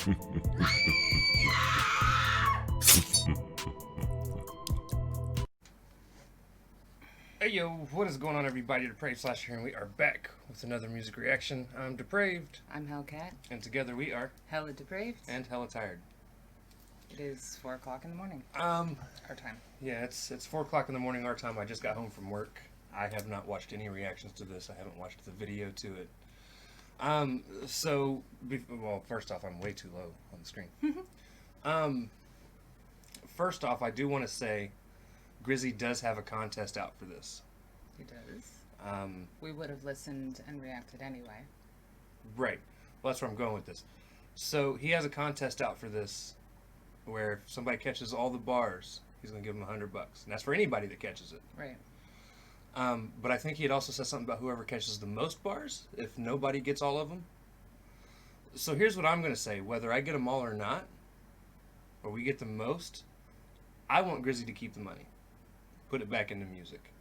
Hey yo, what is going on everybody? Depraved Slasher here, and we are back with another music reaction. I'm Depraved. I'm Hellcat. And together we are HellaDepraved. and Hella Tired. It is 4 o'clock in the morning. Our time. Yeah, it's 4 o'clock in the morning our time. I just got home from work. I have not watched any reactions to this. I haven't watched the video to it. Well, first off, I'm way too low on the screen. First off, I do want to say Grizzy does have a contest out for this. He does. We would have listened and reacted anyway. Right. Well, that's where I'm going with this. So he has a contest out for this where if somebody catches all the bars, he's going to give them $100. And that's for anybody that catches it. Right. But I think he had also said something about whoever catches the most bars, if nobody gets all of them. So here's what I'm going to say. Whether I get them all or not, or we get the most, I want Grizzy to keep the money. Put it back into music.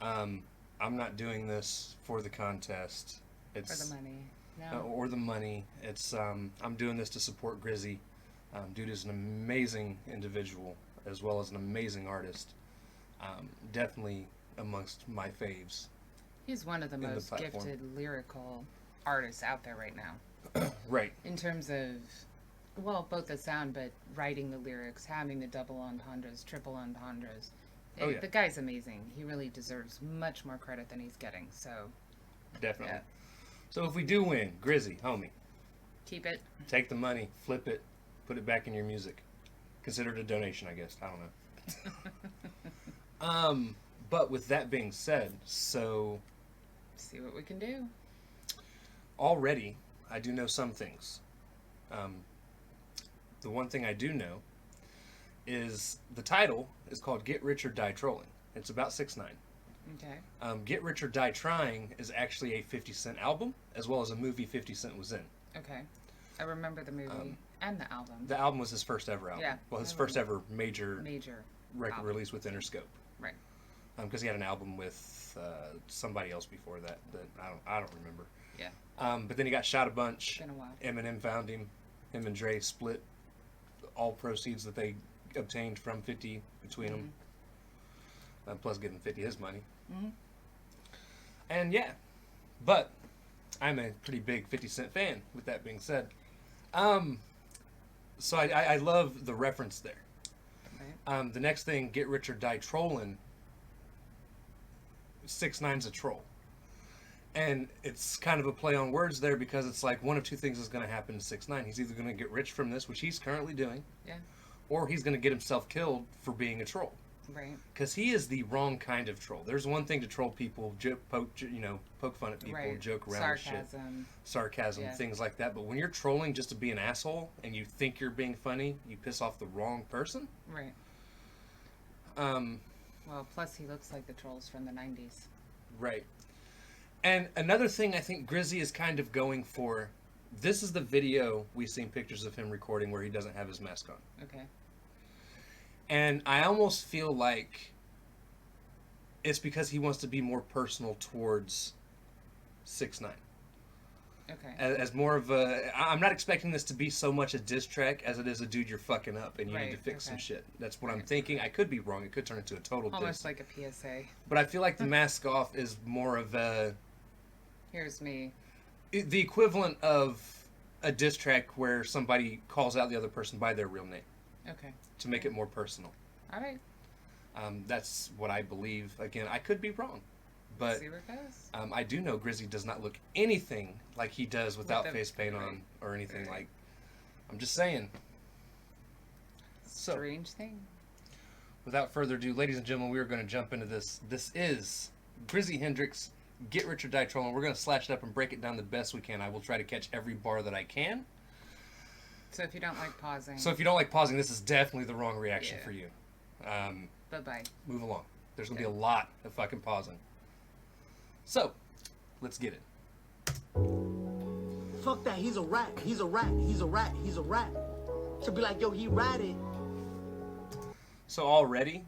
I'm not doing this for the contest. It's for the money. No. Or the money. It's I'm doing this to support Grizzy. Dude is an amazing individual as well as an amazing artist. Definitely amongst my faves. He's one of the most gifted lyrical artists out there right now. Right. In terms of, well, both the sound, but writing the lyrics, having the double entendres, triple entendres. Oh, yeah. The guy's amazing. He really deserves much more credit than he's getting. So, definitely. Yeah. So if we do win, Grizzy, homie, keep it. Take the money, flip it, put it back in your music. Consider it a donation, I guess. I don't know. But with that being said, so see what we can do. Already, I do know some things. The one thing I do know is the title is called Get Rich or Die Trollin. It's about 6ix9ine. Okay. Get Rich or Die Trying is actually a 50 Cent album, as well as a movie 50 Cent was in. Okay. I remember the movie and the album. The album was his first ever album. Yeah. Well, his first ever major record album. release with Interscope. Right. Because he had an album with somebody else before that I don't remember. Yeah. But then he got shot a bunch. It's been a while. Eminem found him. Him and Dre split all proceeds that they obtained from 50 between them. Plus giving 50 his money. Mm-hmm. And yeah, but I'm a pretty big 50 Cent fan, with that being said. So I love the reference there. Right. The next thing, Get Rich or Die Trollin', 6ix9ine's a troll. And it's kind of a play on words there because it's like one of two things is going to happen to 6ix9ine. He's either going to get rich from this, which he's currently doing, yeah, or he's going to get himself killed for being a troll. Right. Because he is the wrong kind of troll. There's one thing to troll people, poke fun at people, right. Joke around with shit. Sarcasm, yeah. Things like that. But when you're trolling just to be an asshole and you think you're being funny, you piss off the wrong person. Right. Well, plus he looks like the trolls from the 90s. Right. And another thing I think Grizzy is kind of going for, this is the video we've seen pictures of him recording where he doesn't have his mask on. Okay. And I almost feel like it's because he wants to be more personal towards 6ix9ine. Okay. As more of a... I'm not expecting this to be so much a diss track as it is a dude, you're fucking up and you need to fix some shit. That's what I'm thinking. I could be wrong. It could turn into a total diss. Almost like a PSA. But I feel like the mask off is more of a... Here's me. The equivalent of a diss track where somebody calls out the other person by their real name. Okay. To make it more personal. All right. That's what I believe. Again, I could be wrong. But see where it goes. I do know Grizzy does not look anything like he does without face paint on or anything like. I'm just saying. Strange thing. Without further ado, ladies and gentlemen, we are going to jump into this. This is Grizzy Hendrix, Get Rich or Die Trollin'. We're going to slash it up and break it down the best we can. I will try to catch every bar that I can. So if you don't like pausing. This is definitely the wrong reaction for you. Bye-bye. Move along. There's going to be a lot of fucking pausing. So, let's get it. Fuck that, he's a rat, he's a rat, he's a rat, he's a rat. Should be like, yo, he ratted. So already,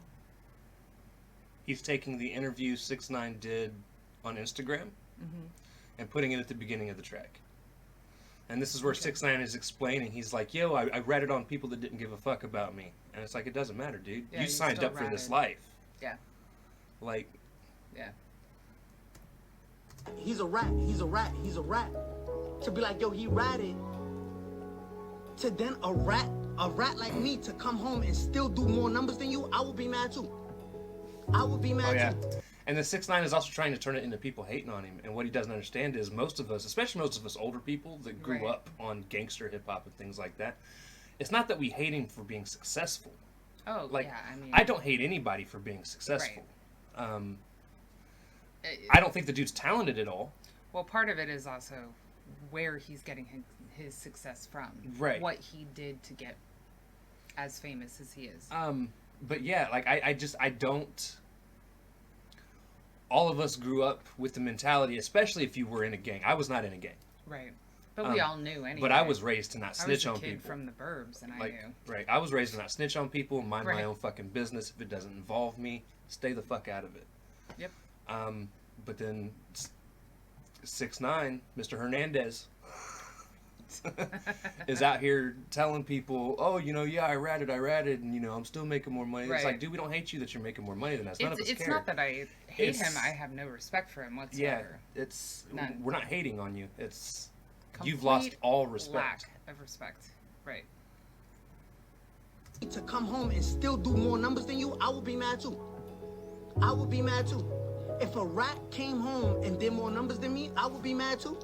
he's taking the interview 6ix9ine did on Instagram and putting it at the beginning of the track. And this is where 6ix9ine is explaining. He's like, yo, I ratted on people that didn't give a fuck about me. And it's like, it doesn't matter, dude. Yeah, you signed still up for this ratted. life. Yeah. Like, Yeah. He's a rat. He's a rat. He's a rat. To be like, yo, he ratted. To then a rat like me to come home and still do more numbers than you, I would be mad too. I would be mad oh yeah. too. And then 6ix9ine is also trying to turn it into people hating on him. And what he doesn't understand is most of us, especially most of us older people that grew Right. up on gangster hip hop and things like that, it's not that we hate him for being successful. Oh, Like, yeah. I mean, I don't hate anybody for being successful. it- I don't think the dude's talented at all. Well, part of it is also where he's getting his success from. Right. What he did to get as famous as he is. But yeah, like I don't. All of us grew up with the mentality, especially if you were in a gang. I was not in a gang, Right. But we all knew anyway. but I was raised to not I was snitch a on kid people. from the burbs, and I Like, knew. right, I was raised to not snitch on people, mind my Right. own fucking business. If it doesn't involve me, stay the fuck out of it. Yep. But then 6ix9ine, Mr. Hernandez, is out here telling people, oh, you know, yeah, I ratted, and, you know, I'm still making more money. It's Right. like, dude, we don't hate you that you're making more money than us. None of us It's care. not that I hate It's- him. I have no respect for him Yeah, whatsoever. it's None. we're not hating on you. It's you've Complete lost all respect. Lack of respect. Right. To come home and still do more numbers than you, I would be mad too. I would be mad too. If a rat came home and did more numbers than me, I would be mad too.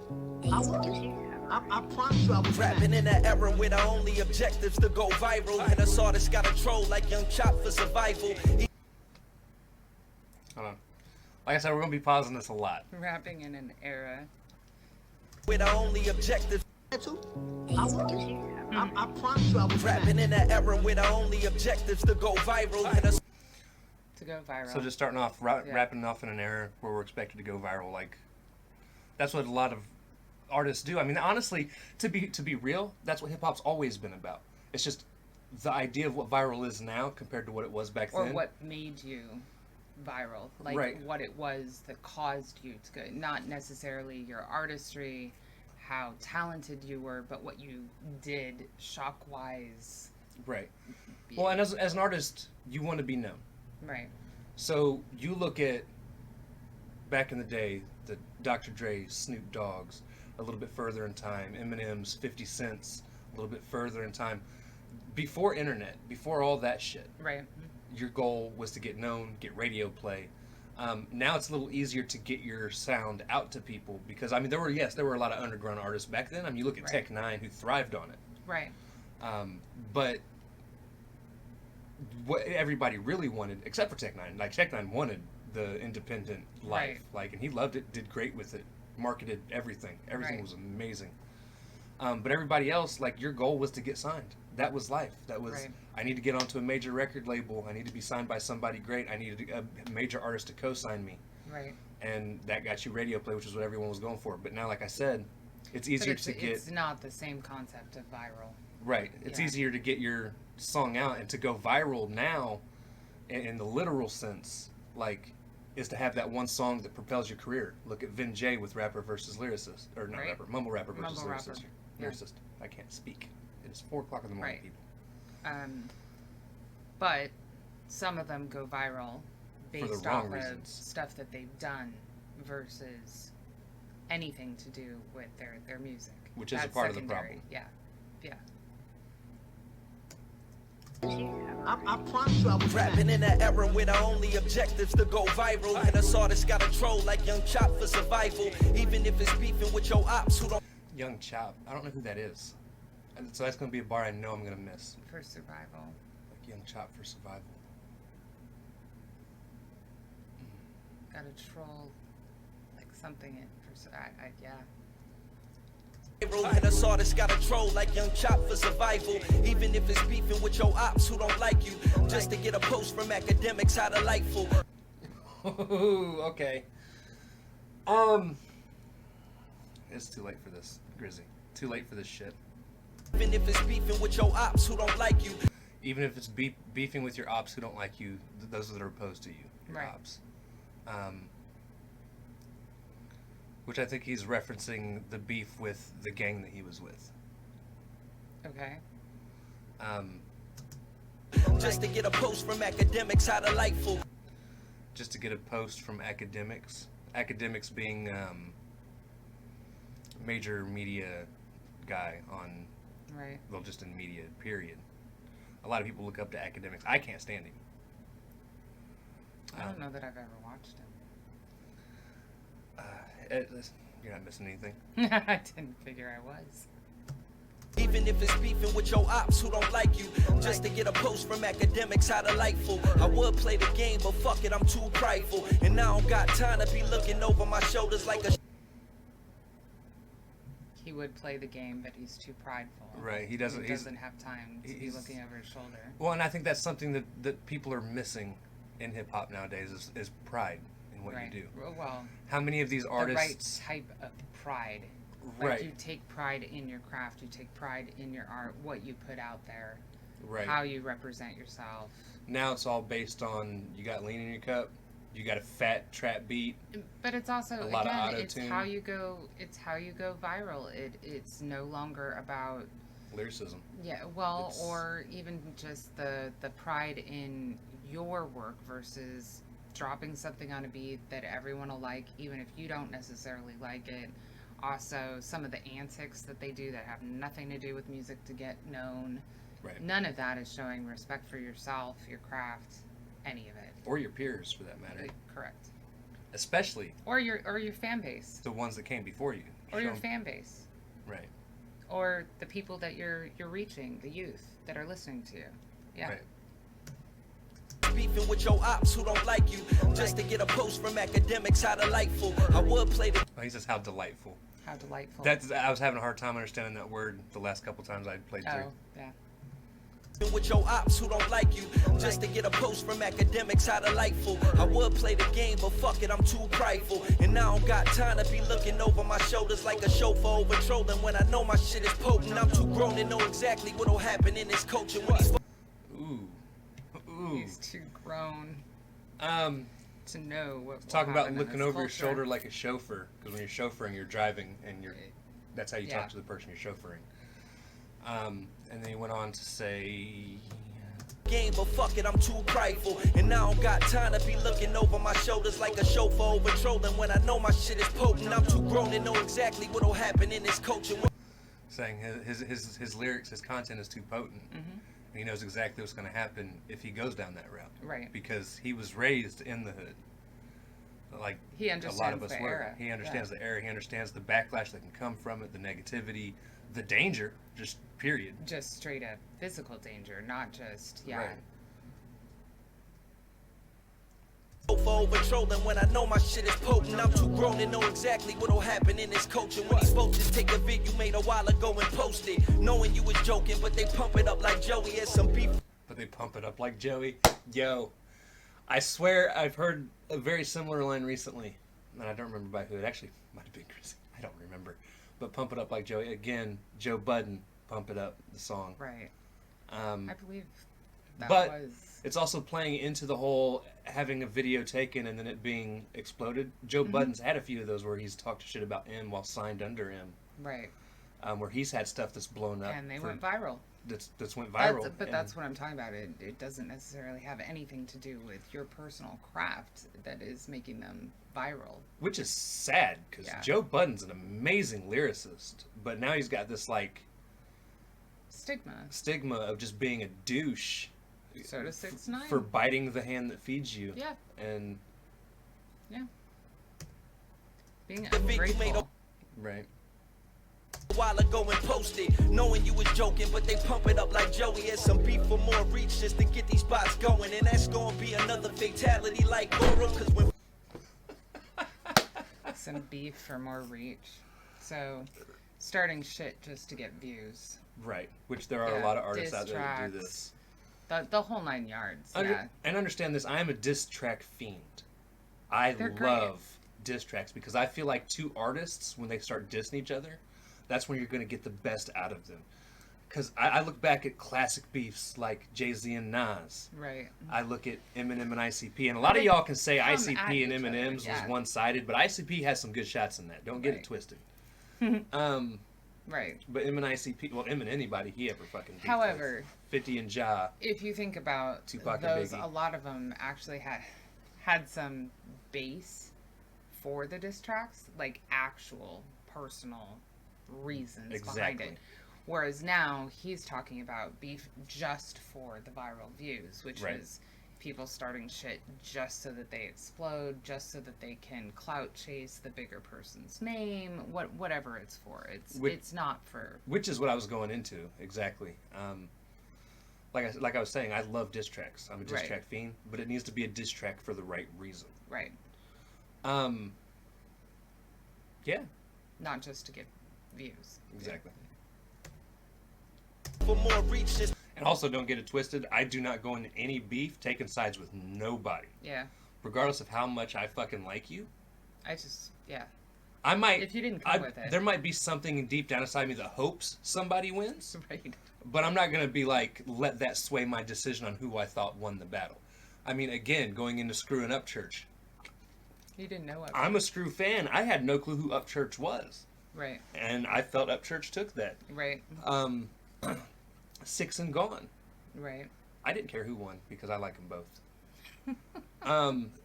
I would. I promise you I would be Rapping mad. in an era where the only objectives to go viral. And us artists got a troll like Young Chop for survival. Hold on. Like I said, we're gonna be pausing this a lot. Rapping in an era. Where the only objectives. Mad too. I would. I promise you I would be Rapping mad. in an era where the only objectives to go viral. And us To go viral. So just starting off, Yeah. wrapping off in an era where we're expected to go viral. Like that's what a lot of artists do. I mean, honestly, to be real, that's what hip hop's always been about. It's just the idea of what viral is now compared to what it was back or then. what made you viral. Like Right. what it was that caused you to go. Not necessarily your artistry, how talented you were, but what you did shock-wise. Right. Well, and as an artist, you want to be known. Right. So you look at back in the day, the Dr. Dre, Snoop Dogg's, a little bit further in time, Eminem's, 50 Cent's, a little bit further in time. Before internet, before all that shit, Right. your goal was to get known, get radio play. Now it's a little easier to get your sound out to people because I mean there were a lot of underground artists back then. I mean you look at Right. Tech Nine who thrived on it, Right. but what everybody really wanted, except for Tech Nine, like Tech Nine wanted the independent life, Right. like, and he loved it, did great with it, marketed everything Right. was amazing. But everybody else, like your goal was to get signed. That was life. That was Right. I need to get onto a major record label. I need to be signed by somebody great. I needed a major artist to co-sign me, Right. and that got you radio play, which is what everyone was going for. But now, like I said, it's But easier it's, to get it's not the same concept of viral. right. It's Yeah. easier to get your song out and to go viral now, in the literal sense, like, is to have that one song that propels your career. Look at Vin J with rapper versus lyricist, or not Right. rapper, mumble rapper versus Mumble rapper. lyricist. Yeah. Lyricist. I can't speak. It is 4:00 in the morning, Right. people. But some of them go viral For the based wrong off of reasons. stuff that they've done versus anything to do with their music. Which is a That's part of the secondary. problem. Yeah. Yeah. I promise you I would be mad. rapping in an era where the only objectives to go viral. And us artists got a troll like Young Chop for survival. Even if it's beefing with your ops who don't. Young Chop. I don't know who that is. And so that's going to be a bar I know I'm going to miss. For survival. Like Young Chop for survival. Got a troll, like something in yeah. And us artists got a troll like Young Chop for survival. Even if it's beefing with your ops who don't like you. Just to get a post from academics, how delightful. Okay. It's too late for this, Grizzy. Too late for this shit. Even if it's beefing with your ops who don't like you. Even if it's beefing with your ops who don't like you, those that are opposed to you, your Right. ops. Which I think he's referencing the beef with the gang that he was with. Okay. Just to get a post from academics, how delightful. Just to get a post from academics. Academics being major media guy on, Right. well, just in media, period. A lot of people look up to academics. I can't stand him. I don't know that I've ever watched You're not missing anything. him. I didn't figure I was. Even if it's beefing with your ops who don't like you. Just to get a post from academics, how delightful. I would play the game, but fuck it, I'm too prideful. And I don't got time to be looking over my shoulders like a... He would play the game, but he's too prideful. Right, he doesn't have time to be looking over his shoulder. Well, and I think that's something that people are missing in hip-hop nowadays is pride in what Right. you do. Well, How many of these artists... the right type of pride. Like Right. you take pride in your craft, you take pride in your art, what you put out there, Right. how you represent yourself. Now it's all based on you got lean in your cup, you got a fat trap beat. But it's also A lot of again, it's auto-tune. how you go. It's how you go viral. It's no longer about Lyricism. well, It's- or even just the pride in your work versus dropping something on a beat that everyone will like, even if you don't necessarily like it. Also, some of the antics that they do that have nothing to do with music to get known. Right. None of that is showing respect for yourself, your craft, any of it. Or your peers, for that matter. Correct. Especially Or your fan base. the ones that came before you. Or your Show- fan base. Right. Or the people that you're reaching, the youth that are listening to you. Yeah. Right. Beefing with your ops who don't like you. Just to get a post from academics, how delightful. I would play the... Oh, he says how delightful. How delightful. I was having a hard time understanding that word the last couple times I played through. Oh, yeah. with your ops who don't like you. Just to get a post from academics, how delightful. I would play the game, but fuck it, I'm too prideful. And I don't got time to be looking over my shoulders like a chauffeur over trolling. When I know my shit is potent, I'm too grown to know exactly what'll happen in this culture. When he's Ooh. Ooh. He's too grown to know what. Talk will about happen in looking this over your culture. shoulder like a chauffeur, because when you're chauffeuring, you're driving, and that's how you Yeah. talk to the person you're chauffeuring. And then he went on to say, game, but fuck it, I'm too prideful. And I don't got time to be looking over my shoulders like a chauffeur over trolling. When I know my shit is potent, I'm too grown to know exactly what'll happen in this culture. saying his lyrics, his content is too potent. Mm-hmm. And he knows exactly what's going to happen if he goes down that route. Right. Because he was raised in the hood. Like He a understands lot of us the were. era. He understands the era. He understands the backlash that can come from it, the negativity, the danger, just period. Just straight up physical danger, not just Right. Over trolling when I know my shit is potent. I'm too grown to know exactly what'll happen in this culture. When these folks just take a vid you made a while ago and post it, knowing you was joking, but they pump it up like Joey has some beef. But they pump it up like Joey. Yo, I swear I've heard a very similar line recently, and I don't remember by who. It actually might have been Grizzy. I don't remember. But pump it up like Joey again. Joe Budden, pump it up, the song. right. Um, I believe that but was. it's also playing into the whole having a video taken and then it being exploded. Joe Mm-hmm. Budden's had a few of those where he's talked shit about M while signed under M, Right. where he's had stuff that's blown up. And they for- went viral. That's went viral. But and- that's what I'm talking about. It doesn't necessarily have anything to do with your personal craft that is making them viral. Which is sad, because Yeah. Joe Budden's an amazing lyricist, but now he's got this, like, stigma of just being a douche. So does 6ix9ine. For biting the hand that feeds you. Yeah. And, Being The vid you made ungrateful. right. A while ago and posted, knowing you was joking, but they pump it up like Joey has some beef for more reach just to get these spots going. And that's gonna be another fatality like Goro, cause when Some beef for more reach. So, starting shit just to get views. Right. Which there are a Yeah, lot of artists out diss there that do tracks. this. The whole 9 yards. Yeah. And understand this, I am a diss track fiend. I They're great. love diss tracks because I feel like two artists, when they start dissing each other, that's when you're going to get the best out of them. Because I look back at classic beefs like Jay-Z and Nas. Right. I look at Eminem and ICP, and a lot of y'all can say Come at ICP and each other, Eminem's yeah. was one-sided, but ICP has some good shots in that. Don't get it Right. twisted. Right. But Em and ICP, well, Em and anybody he ever fucking beefed However, with. 50 and Ja. if you think about Tupac and those, Biggie. a lot of them actually had some base for the diss tracks, like actual personal reasons behind Exactly. it. Whereas now he's talking about beef just for the viral views, which Right. is people starting shit just so that they explode, just so that they can clout chase the bigger person's name, whatever it's for. It's not for. Which is what I was going into, exactly. Like I was saying, I love diss tracks. I'm a diss Right. track fiend, but it needs to be a diss track for the right reason. Right. Yeah, Not just to get views. exactly. For more reach, just And also, don't get it twisted. I do not go into any beef taking sides with nobody, Yeah. regardless of how much I fucking like you. Yeah. I might. If you didn't come with it. There might be something deep down inside me that hopes somebody wins, Right. but I'm not gonna be like let that sway my decision on who I thought won the battle. I mean, again, going into Screwing Upchurch, You didn't know it. I'm a Screw fan. I had no clue who Upchurch was, Right. and I felt Upchurch took that. Right. Six and Gone. Right. I didn't care who won because I like them both.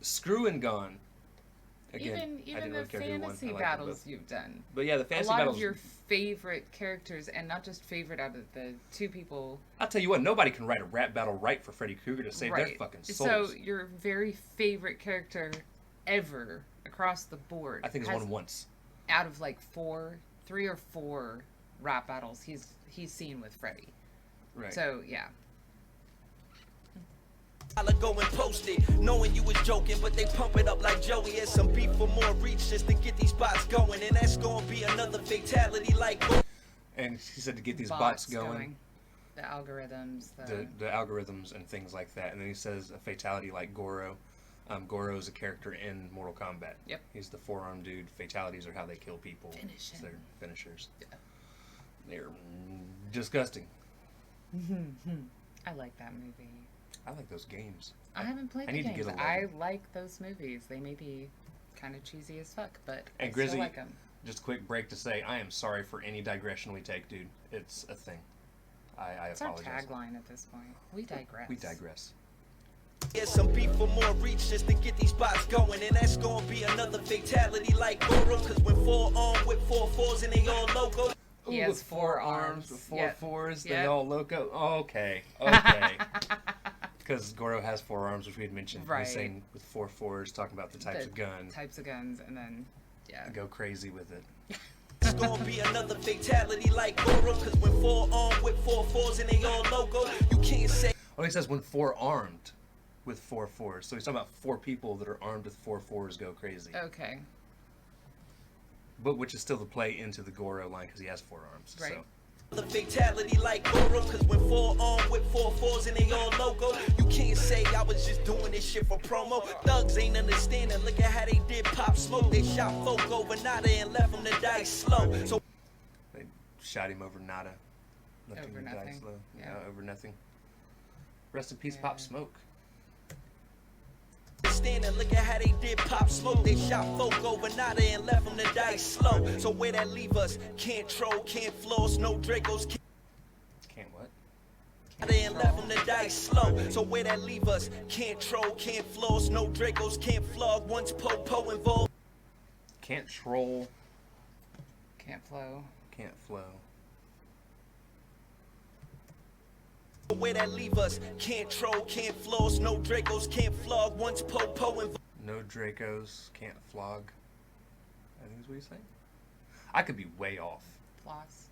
Screw and Gone. Again, I Even didn't the really care who won. fantasy I liked them battles both. you've done. But yeah, the A fantasy lot battles. of your favorite characters, and not just favorite out of the two people. I'll tell you what, nobody can write a rap battle right for Freddy Krueger to save their Right. fucking So souls. your very favorite character ever across the board. I think it's has, won once. out of like 3 or 4 rap battles he's seen with Freddie. Right. So yeah. I'll go and post it, knowing you was joking, but they pump it up like Joey. Has some beef for more reach just to get these bots going, and that's gonna be another fatality like. And he said to get these bots going, the algorithms, the algorithms and things like that. And then he says a fatality like Goro. Goro is a character in Mortal Kombat. Yep. He's the forearm dude. Fatalities are how they kill people. Finish It's him. their finishers. Yeah. They're disgusting. I like that movie. I like those games. I haven't played I the need to games. get a I level. like those movies. They may be kind of cheesy as fuck, but And I Grizzy, still like them. just a quick break to say, I am sorry for any digression we take, dude. It's a thing. I It's our apologize. tagline at this point. We digress. We digress. Here's some beef for more reach just to get these bots going, and that's gonna be another fatality like Goro. Cause when 4 armed with 4 fours and they all loco. He Ooh, has with 4 arms. with 4 Yep. fours, they Yep. all loco. Oh, okay, okay. Because Goro has 4 arms, which we had mentioned. Right. He's saying with 4 fours, talking about the types of gun. Types of guns, and then, yeah. Go crazy with it. It's gonna be another fatality like Goro. Cause when 4 armed with 4 fours and they all loco, you can't say. Oh, he says when 4 armed with 4 fours. So he's talking about 4 people that are armed with 4 fours go crazy. Okay. But which is still the play into the Goro line because he has 4 arms. Right. So. The fatality like Goro, cause when 4 armed with 4 fours and they all loco, you can't say I was just doing this shit for promo. Thugs ain't understanding, look at how they did Pop Smoke. They shot folk over Nada and left him to die slow. So They shot him over nada. Left Over him to die nothing. slow. Yeah. Over nothing. Rest in peace, Yeah. Pop Smoke. standing, look at how they did Pop Smoke. They shot folk over Nada and left him to die slow. So where that leave us? Can't troll, can't floss, no Dracos, Can't what? and left him to die slow. So where that leave us? Can't troll, can't floss, no Dracos, can't flog. Once Po involved. Can't troll. Can't flow. Can't flow. Where that leave us? Can't troll, can't floss, no Dracos, can't flog. Once Po involved. No Dracos. Can't flog. I think is what he's saying. I could be way off. Floss.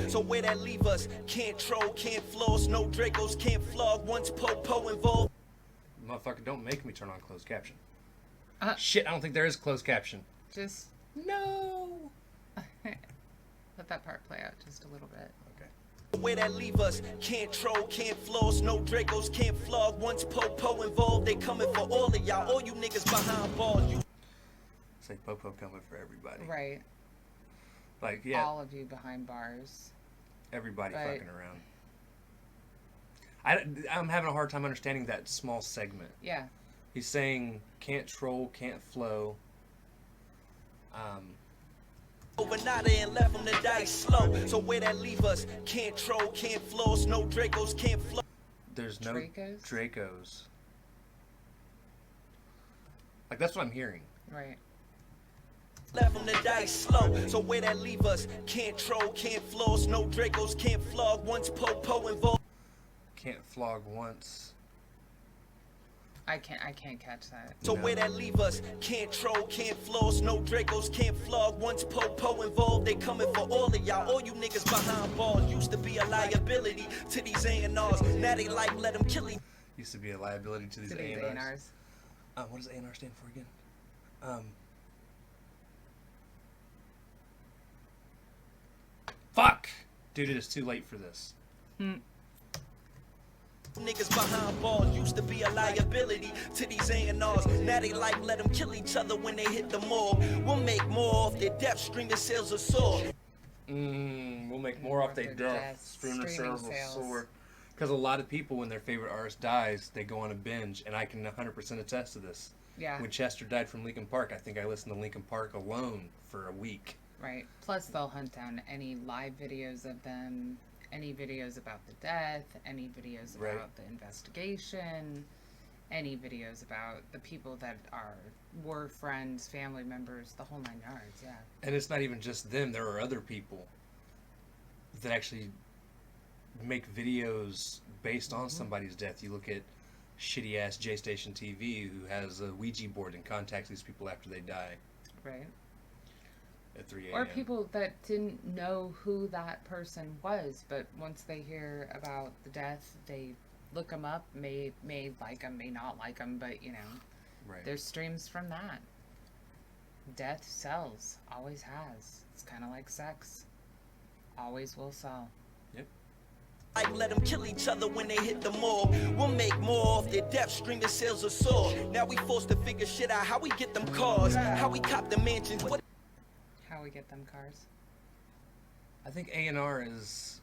So where that leave us? Can't troll, can't floss, no Dracos, can't flog. Once Po involved. Motherfucker, don't make me turn on closed caption. Uh-huh. Shit, I don't think there is closed caption. Just No. let that part play out just a little bit. Okay. Where that leave us? Can't troll, can't floss, no Dracos, can't flog. Once Po involved, they coming for all of y'all. All you niggas behind bars. You Say Popo coming for everybody. Right. Like, yeah. All of you behind bars. everybody But- fucking around. I'm having a hard time understanding that small segment. Yeah. He's saying can't troll, can't flow. Overnight and left them to die slow. So where that leave us? Can't troll, can't floss, no Dracos, can't flow. There's no Dracos? Dracos. Like, that's what I'm hearing. Right. Left them to die slow. So where that leave us? Can't troll, can't floss, no Dracos, can't flog. Once po involved. Can't flog once. I can't catch that. So No. where that leave us? Can't troll, can't floss, no Dracos, can't flog. Once po involved, they coming for all of y'all. All you niggas behind bars used to be a liability to these A&Rs. Now they like let them kill each. Used to be a liability to these To these A&Rs. A&Rs. What does A&R stand for again? Fuck! Dude, it is too late for this. Niggas behind bars used to be a liability to these A&Rs. Now they like let them kill each other when they hit the mall. We'll make more off their death, streaming sales will soar. We'll make more off their death. Streaming sales will soar. Because a lot of people, when their favorite artist dies, they go on a binge, and I can 100% attest to this. Yeah. When Chester died from Linkin Park, I think I listened to Linkin Park alone for a week. Right. Plus, they'll hunt down any live videos of them, any videos about the death, any videos about Right. the investigation, any videos about the people that were friends, family members, the whole 9 yards. Yeah. And it's not even just them. There are other people that actually make videos based on somebody's death. You look at shitty ass J Station TV who has a Ouija board and contacts these people after they die Right. at 3 a.m. Or people that didn't know who that person was, but once they hear about the death, they look them up, may like them, may not like them, but you know, Right. there's streams from that. Death sells, always has. It's kind of like sex, always will sell. Like let them kill each other when they hit the mall. We'll make more off their death, streaming sales will soar. Now we forced to figure shit out, how we get them cars, how we cop the mansions. What How we get them cars? I think A&R is,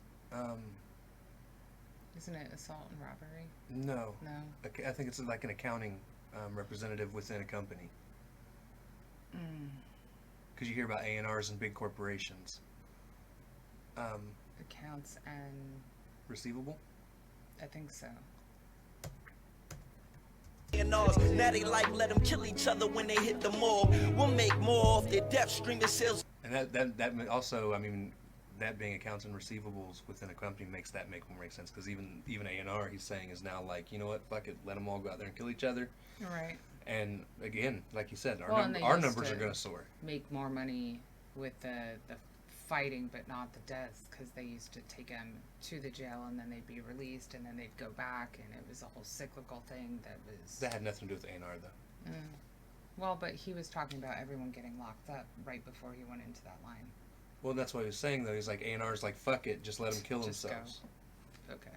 Isn't it assault and robbery? no. No. I think it's like an accounting representative within a company. Because you hear about A&Rs and big corporations. Accounts and Receivable? I think so. A&Rs, now they like let them kill each other when they hit the mall. We'll make more off their death, streaming sales. And that also, I mean, that being accounts and receivables within a company makes that make more make sense. Because even A&R, he's saying, is now like, you know what, fuck it, let them all go out there and kill each other. Right. And again, like you said, Well, and they our used numbers to are going to soar. Make more money with the fighting, but not the deaths, because they used to take them to the jail and then they'd be released and then they'd go back, and it was a whole cyclical thing that was. That had nothing to do with A&R though. Well, but he was talking about everyone getting locked up right before he went into that line. Well, that's what he was saying though. He's like, A&R's like, fuck it, just let them kill Just go. themselves. Okay.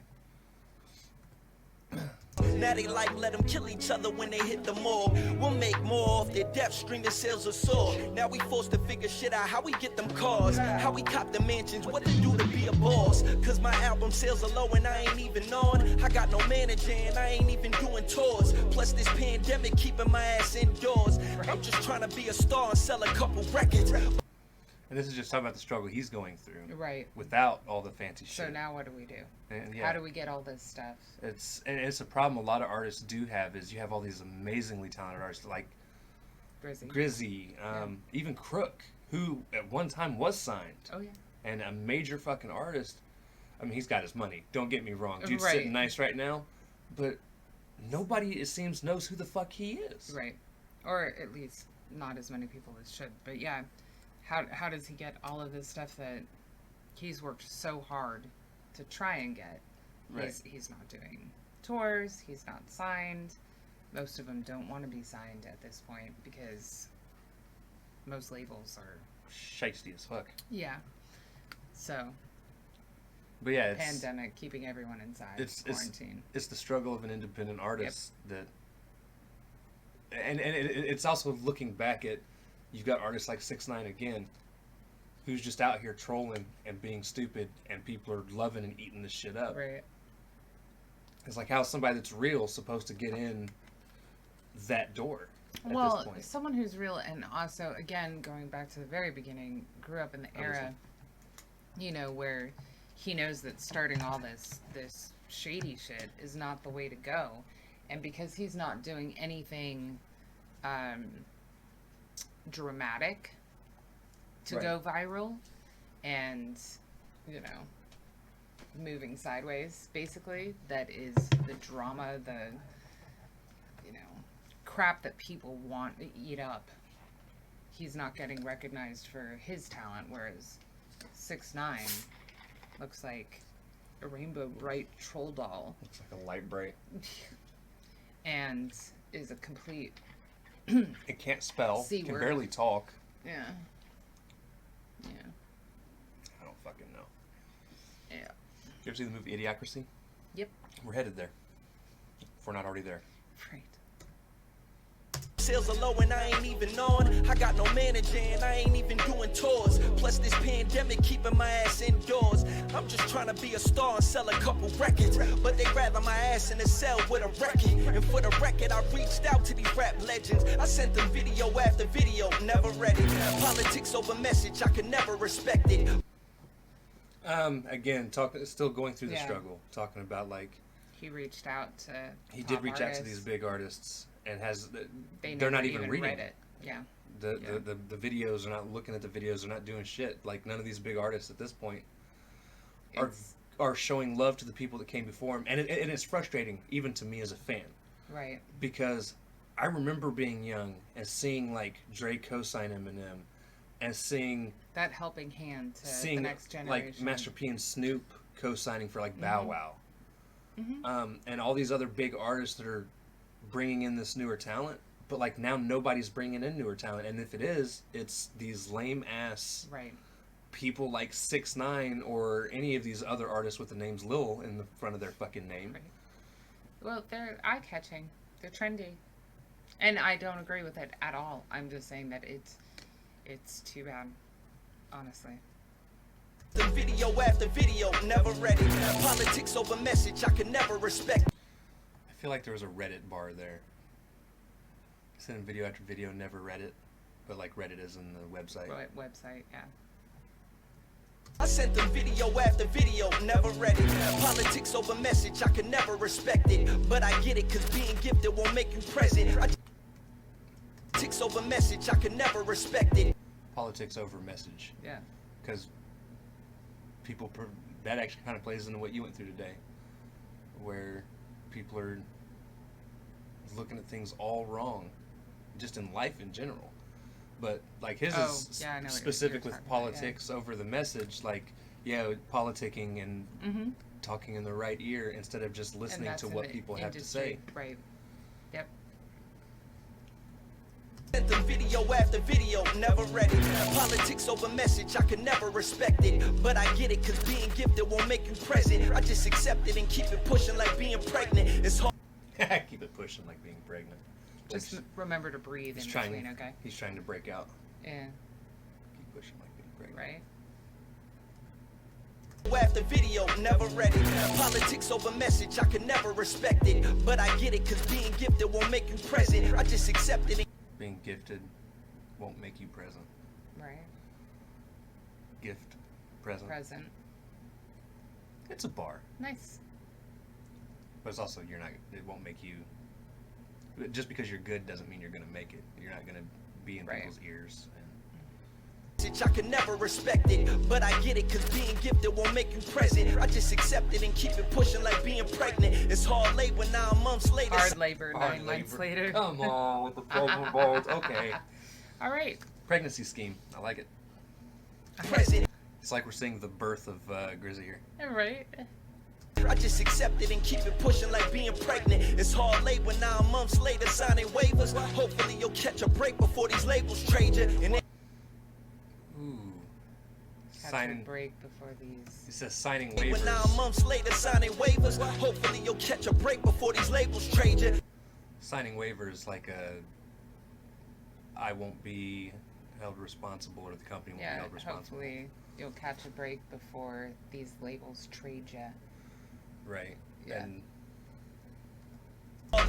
Now they like let them kill each other when they hit the mall. We'll make more off their death, streaming sales will soar. Now we forced to figure shit out, how we get them cars, how we cop the mansions, what to do to be a boss. Cause my album sales are low and I ain't even on. I got no manager and I ain't even doing tours. Plus this pandemic keeping my ass indoors. I'm just trying to be a star and sell a couple records. And this is just talking about the struggle he's going through. Right. Without all the fancy shit. So now what do we do? And, yeah. How do we get all this stuff? It's a problem a lot of artists do have, is you have all these amazingly talented artists like Grizzy, even Crook, who at one time was signed. Oh yeah. And a major fucking artist. I mean, he's got his money. Don't get me wrong. Dude's Right. sitting nice right now. But nobody, it seems, knows who the fuck he is. Right. Or at least not as many people as should. But yeah, how does he get all of this stuff that he's worked so hard to try and get? Right. He's not doing tours. He's not signed. Most of them don't want to be signed at this point because most labels are Shiesty as fuck. yeah. So But yeah, it's pandemic keeping everyone inside. it's quarantine. it's the struggle of an independent artist that, and it's also looking back at, you've got artists like 6ix9ine again, who's just out here trolling and being stupid, and people are loving and eating this shit up. Right. It's like, how's somebody that's real supposed to get in that door at Well, this point? someone who's real, and also, again, going back to the very beginning, grew up in the era, you know, where he knows that starting all this shady shit is not the way to go. And because he's not doing anything dramatic to go viral and, you know, moving sideways, basically, that is the drama, the, you know, crap that people want to eat up. He's not getting recognized for his talent, whereas 6ix9ine looks like a rainbow bright troll doll. Looks like a light bright. And is a complete It can't spell. C-word. Can barely talk. yeah. I don't fucking know. Yeah. You ever see the movie Idiocracy? Yep. We're headed there. If we're not already there. Right. Sales are low and I ain't even on. I got no manager and I ain't even doing tours. Plus this pandemic keeping my ass indoors. I'm just trying to be a star and sell a couple records. But they rather my ass in a cell with a record. And for the record, I reached out to these rap legends. I sent them video after video, never read it. Politics over message, I can never respect it. Again, still going through the struggle. Talking about, like, He reached out to he top did reach out to artists. they're big artists, and They're not never even reading read it. Yeah. The videos are not looking at the videos. They're not doing shit. Like, none of these big artists at this point are showing love to the people that came before them, and it's frustrating even to me as a fan. Right. Because I remember being young and seeing, like, Dre co-sign Eminem, and seeing That helping hand to the next generation. like Master P and Snoop co-signing for, like, Bow Wow. And all these other big artists that are bringing in this newer talent, but, like, now nobody's bringing in newer talent, and if it is, it's these lame ass Right. people like 6ix9ine or any of these other artists with the names Lil in the front of their fucking name. Right. Well, they're eye-catching. They're trendy. And I don't agree with it at all. I'm just saying that it's too bad, honestly. The video after video, never read it. Politics over message, I can never respect. I feel like there was a Reddit bar there. Sending video after video, never read it, but, like, Reddit is in the website. Website, yeah. I sent them video after video, never read it. Politics over message, I can never respect it. But I get it, cause being gifted won't make you present. Politics over message, I can never respect it. Politics over message. Yeah. Because that actually kind of plays into what you went through today, where people are looking at things all wrong, just in life in general. But, like, his is I know what specific you're with talking about, politics over the message, like, politicking and talking in the right ear instead of just listening to what people have to say. Right. Yep. Sent them video after video, never read it. Politics over message, I can never respect it. But I get it, cause being gifted won't make you present. I just accept it and keep it pushing like being pregnant. It's hard. Keep it pushing like being pregnant. Just remember to breathe in between, okay? He's trying to break out. Yeah. Keep pushing like being pregnant. Right. After video, never read it. Politics over message, I can never respect it. But I get it, cause being gifted won't make you present. I just accept it. Being gifted won't make you present. Right. Gift, present. Present. It's a bar. Nice. But it's also, it won't make you, just because you're good doesn't mean you're going to make it. You're not going to be in people's ears. I can never respect it, but I get it, cause being gifted won't make you present. I just accept it and keep it pushing like being pregnant. It's hard labor, 9 months later. Hard labor, 9 months later. Come on with the promo balls. Okay. All right. Pregnancy scheme. I like it. Present. It's like we're seeing the birth of Grizzy here. All right. I just accept it and keep it pushing like being pregnant. It's hard labor, 9 months later, signing waivers. Hopefully you'll catch a break before these labels trade you. And Signing break before these. It says signing waivers. 9 months later, signing waivers. Hopefully you'll catch a break before these labels trade you. Signing waivers like I won't be held responsible, or the company won't be Yeah, held responsible. hopefully you'll catch a break before these labels trade you. Right. Yeah. And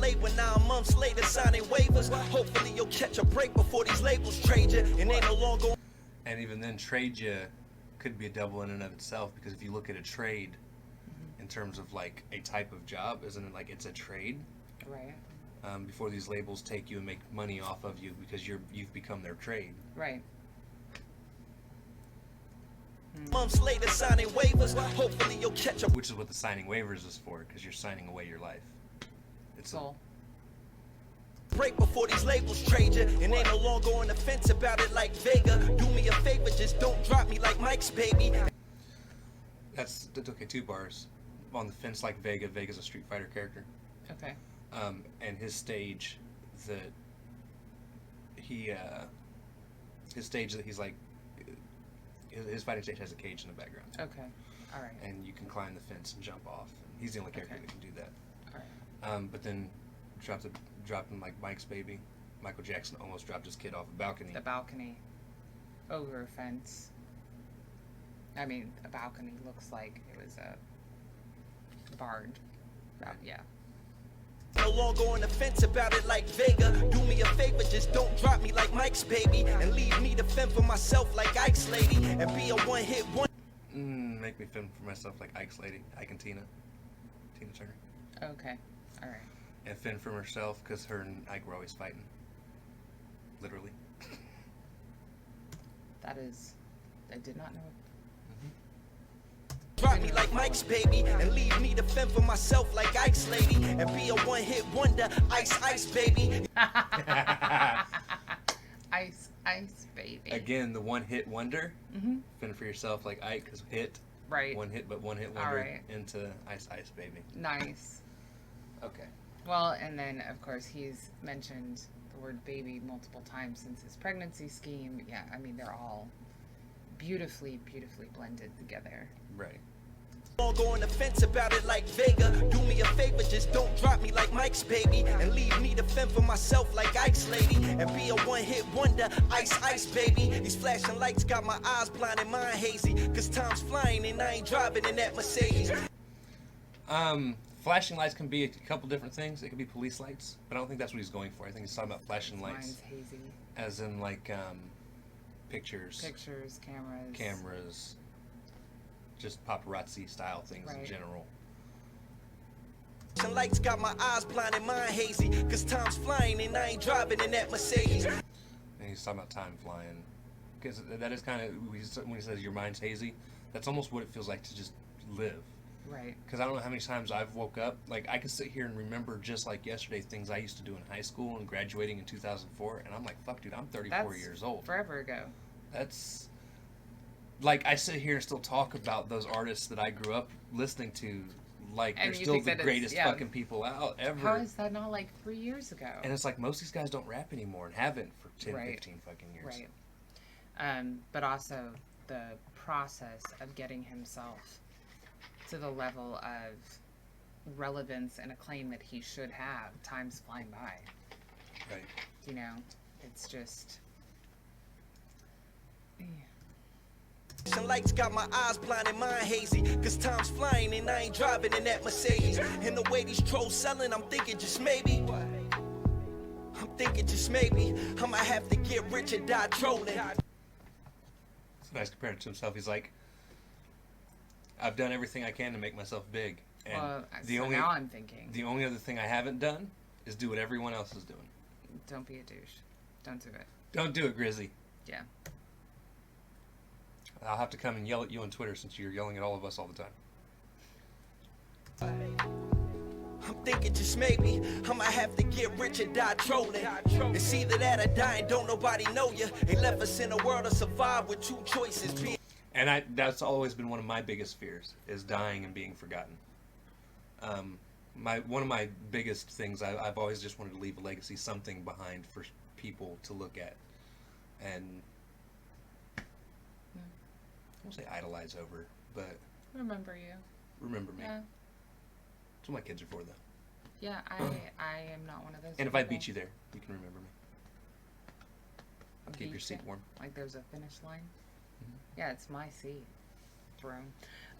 Late when 9 months later signing waivers. Hopefully you'll catch a break before these labels trade you. And ain't no longer. and even then, trade you could be a double in and of itself, because if you look at a trade in terms of like a type of job, isn't it like it's a trade? Right. Before these labels take you and make money off of you because you've become their trade. Right. Months later signing waivers. Hopefully you'll catch a Which is what the signing waivers is for, because you're signing away your life. It's Soul. break before these labels trade you. And ain't no longer on the fence about it like Vega. Do me a favor, just don't drop me like Mike's baby. that's okay. 2 bars. On the fence like Vega. Vega's a Street Fighter character. Okay. And his stage that his stage that he's like, his fighting stage has a cage in the background, Okay. All right. and you can climb the fence and jump off. And he's the only character Okay. that can do that. All right. But then dropped him like Mike's baby. Michael Jackson almost dropped his kid off a balcony. The balcony. Over a fence. I mean, a balcony looks like it was a barred. Yeah. No longer on the fence about it like Vega. Do me a favor, just don't drop me like Mike's baby. And leave me to fend for myself like Ike's lady. And be a one-hit wonder. Make me fend for myself like Ike's lady, Ike and Tina Turner, Okay. All right. and fend for herself because her and Ike were always fighting. Literally. That is. I did not know. Drop me like Mike's baby. And leave me to fend for myself like Ike's lady. And be a one-hit wonder. Ice, baby. Ice, baby. Again, the one-hit wonder. Mm-hmm. Fend for yourself like Ike, because hit. Right. One hit wonder Alright. into Ice baby. Nice. Okay. Well, and then, of course, he's mentioned the word baby multiple times since his pregnancy scheme. Yeah, I mean, they're all beautifully blended together. Right. Longer on the fence about it like Vega. Do me a favor, just don't drop me like Mike's baby. And leave me to fend for myself like Ike's lady. And be a one-hit wonder. Ice, baby. These flashing lights got my eyes blind and mind hazy. Cause time's flying and I ain't driving in that Mercedes. Flashing lights can be a couple different things. It could be police lights, but I don't think that's what he's going for. I think he's talking about flashing lights Mine's hazy. as in like pictures, cameras, just paparazzi style things in Right. general. Flashing lights got my eyes blind and mind hazy. Cause time's flying and I ain't driving in that Mercedes. And he's talking about time flying, because that is kind of when he says your mind's hazy. That's almost what it feels like to just live. Right. Because I don't know how many times I've woke up, like I can sit here and remember just like yesterday things I used to do in high school and graduating in 2004, and I'm like, fuck, dude, I'm 34 That's years old. Forever ago. That's like I sit here and still talk about those artists that I grew up listening to, like And they're you still think the that it's- greatest yeah. fucking people out ever. How is that not like 3 years ago? And it's like most of these guys don't rap anymore and haven't for 10, Right. 15 fucking years. Right. But also the process of getting himself to the level of relevance and acclaim that he should have. Time's flying by. Right. You know, it's just. Flashing lights got my eyes blind and mind hazy. Cause time's flying and I ain't driving in that Mercedes. And the way these trolls selling, I'm thinking just maybe. I'ma have to get rich or die trolling. It's nice compared to himself. He's like, I've done everything I can to make myself big. And Well, the so only now I'm thinking, the only other thing I haven't done is do what everyone else is doing. don't be a douche. Don't do it. Don't do it, Grizzy. Yeah. I'll have to come and yell at you on Twitter since you're yelling at all of us all the time. I'm thinking just maybe I'ma have to get rich or die trolling. It's either that or die and don't nobody know you. They left us in a world to survive with 2 choices. And that's always been one of my biggest fears, is dying and being forgotten. One of my biggest things, I've always just wanted to leave a legacy, something behind for people to look at. And I won't say idolize over, but Remember you. remember me. Yeah. That's what my kids are for, though. Yeah, I am not one of those And if I people. beat you there, you can remember me. Keep your seat warm. Like there's a finish line. Mm-hmm. Yeah, it's my seat. Throne.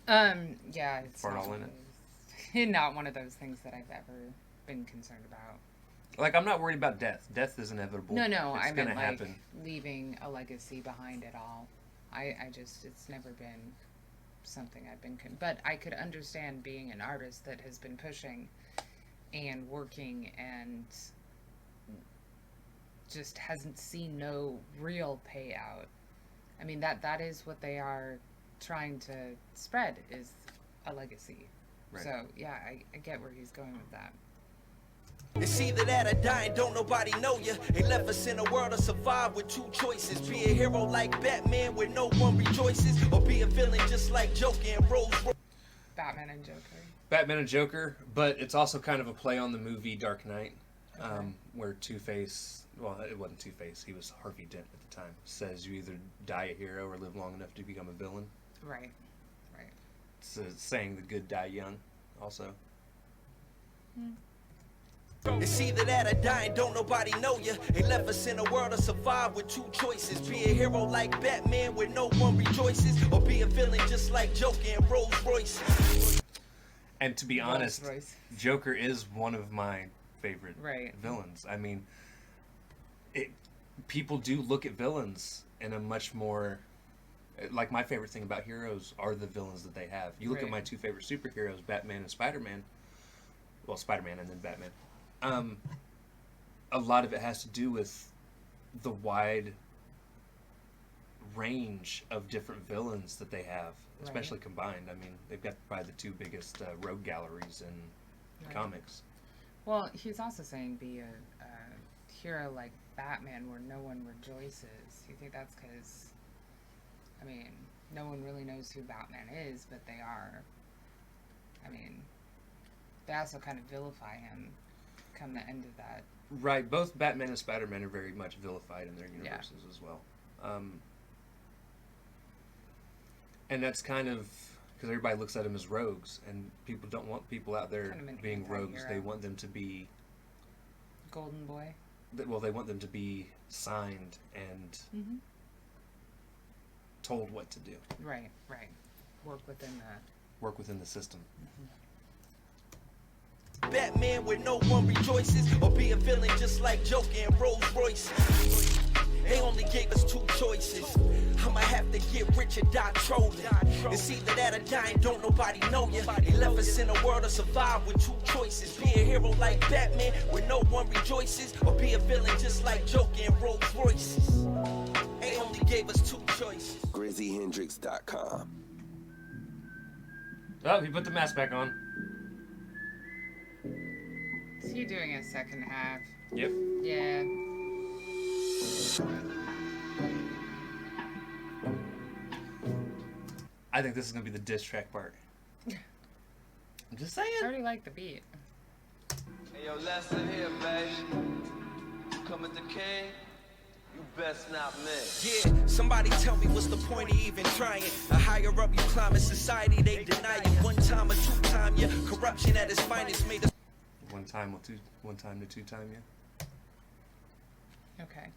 Yeah, it's Fart not all in it. not one of those things that I've ever been concerned about. Like, I'm not worried about death. Death is inevitable. No, it's I meant gonna like happen. leaving a legacy behind at all. I just, it's never been something I've been, but I could understand being an artist that has been pushing and working and just hasn't seen no real payout. I mean, that is what they are trying to spread, is a legacy. Right. So, yeah, I get where he's going with that. It's either that or die and don't nobody know you. They left us in a world to survive with two choices. Be a hero like Batman where no one rejoices, or be a villain just like Joker and Rose. Batman and Joker. Batman and Joker, but it's also kind of a play on the movie Dark Knight, where Two-Face, well, it wasn't Two-Face, he was Harvey Dent at the time, says you either die a hero or live long enough to become a villain. Right. It's saying the good die young, also. It's either that or die and don't nobody know you. They left us in a world to survive with two choices. Be a hero like Batman where no one rejoices, or be a villain just like Joker and Rolls Royce. And to be honest, Rolls-Royce. Joker is one of my favorite Right. villains. I mean, people do look at villains in a much more... Like, my favorite thing about heroes are the villains that they have. You look at my two favorite superheroes, Batman and Spider-Man. Well, Spider-Man and then Batman. A lot of it has to do with the wide range of different villains that they have, especially combined. I mean, they've got probably the two biggest rogue galleries in comics. Well, he's also saying be a hero like Batman where no one rejoices. You think that's because, I mean, no one really knows who Batman is, but they are. I mean, they also kind of vilify him come the end of that. Right, both Batman and Spider-Man are very much vilified in their universes as well. And that's kind of because everybody looks at them as rogues, and people don't want people out there Kind of an being rogues. anti-hero. They want them to be, Golden Boy. well, they want them to be signed and told what to do. Right. Work within the system. Batman where no one rejoices, or be a villain just like Joker and Rolls Royce. They only gave us two choices. I might have to get rich or die trolling. It's either that or die and don't nobody know you. They left us in a world to survive with two choices. Be a hero like Batman where no one rejoices, or be a villain just like Joker and Rolls Royces. They only gave us two choices. GrizzyHendrix.com. Oh, he put the mask back on. Is he doing a second half? Yep. Yeah. I think this is going to be the diss track part. I'm just saying. I already like the beat. Hey, yo, Lester here, baby. Coming to King, you best not miss. Yeah, somebody tell me what's the point of even trying. A higher up you climb in society, they deny you. One time or two time, yeah. Corruption at its finest made us. One time to two time, yeah. Okay.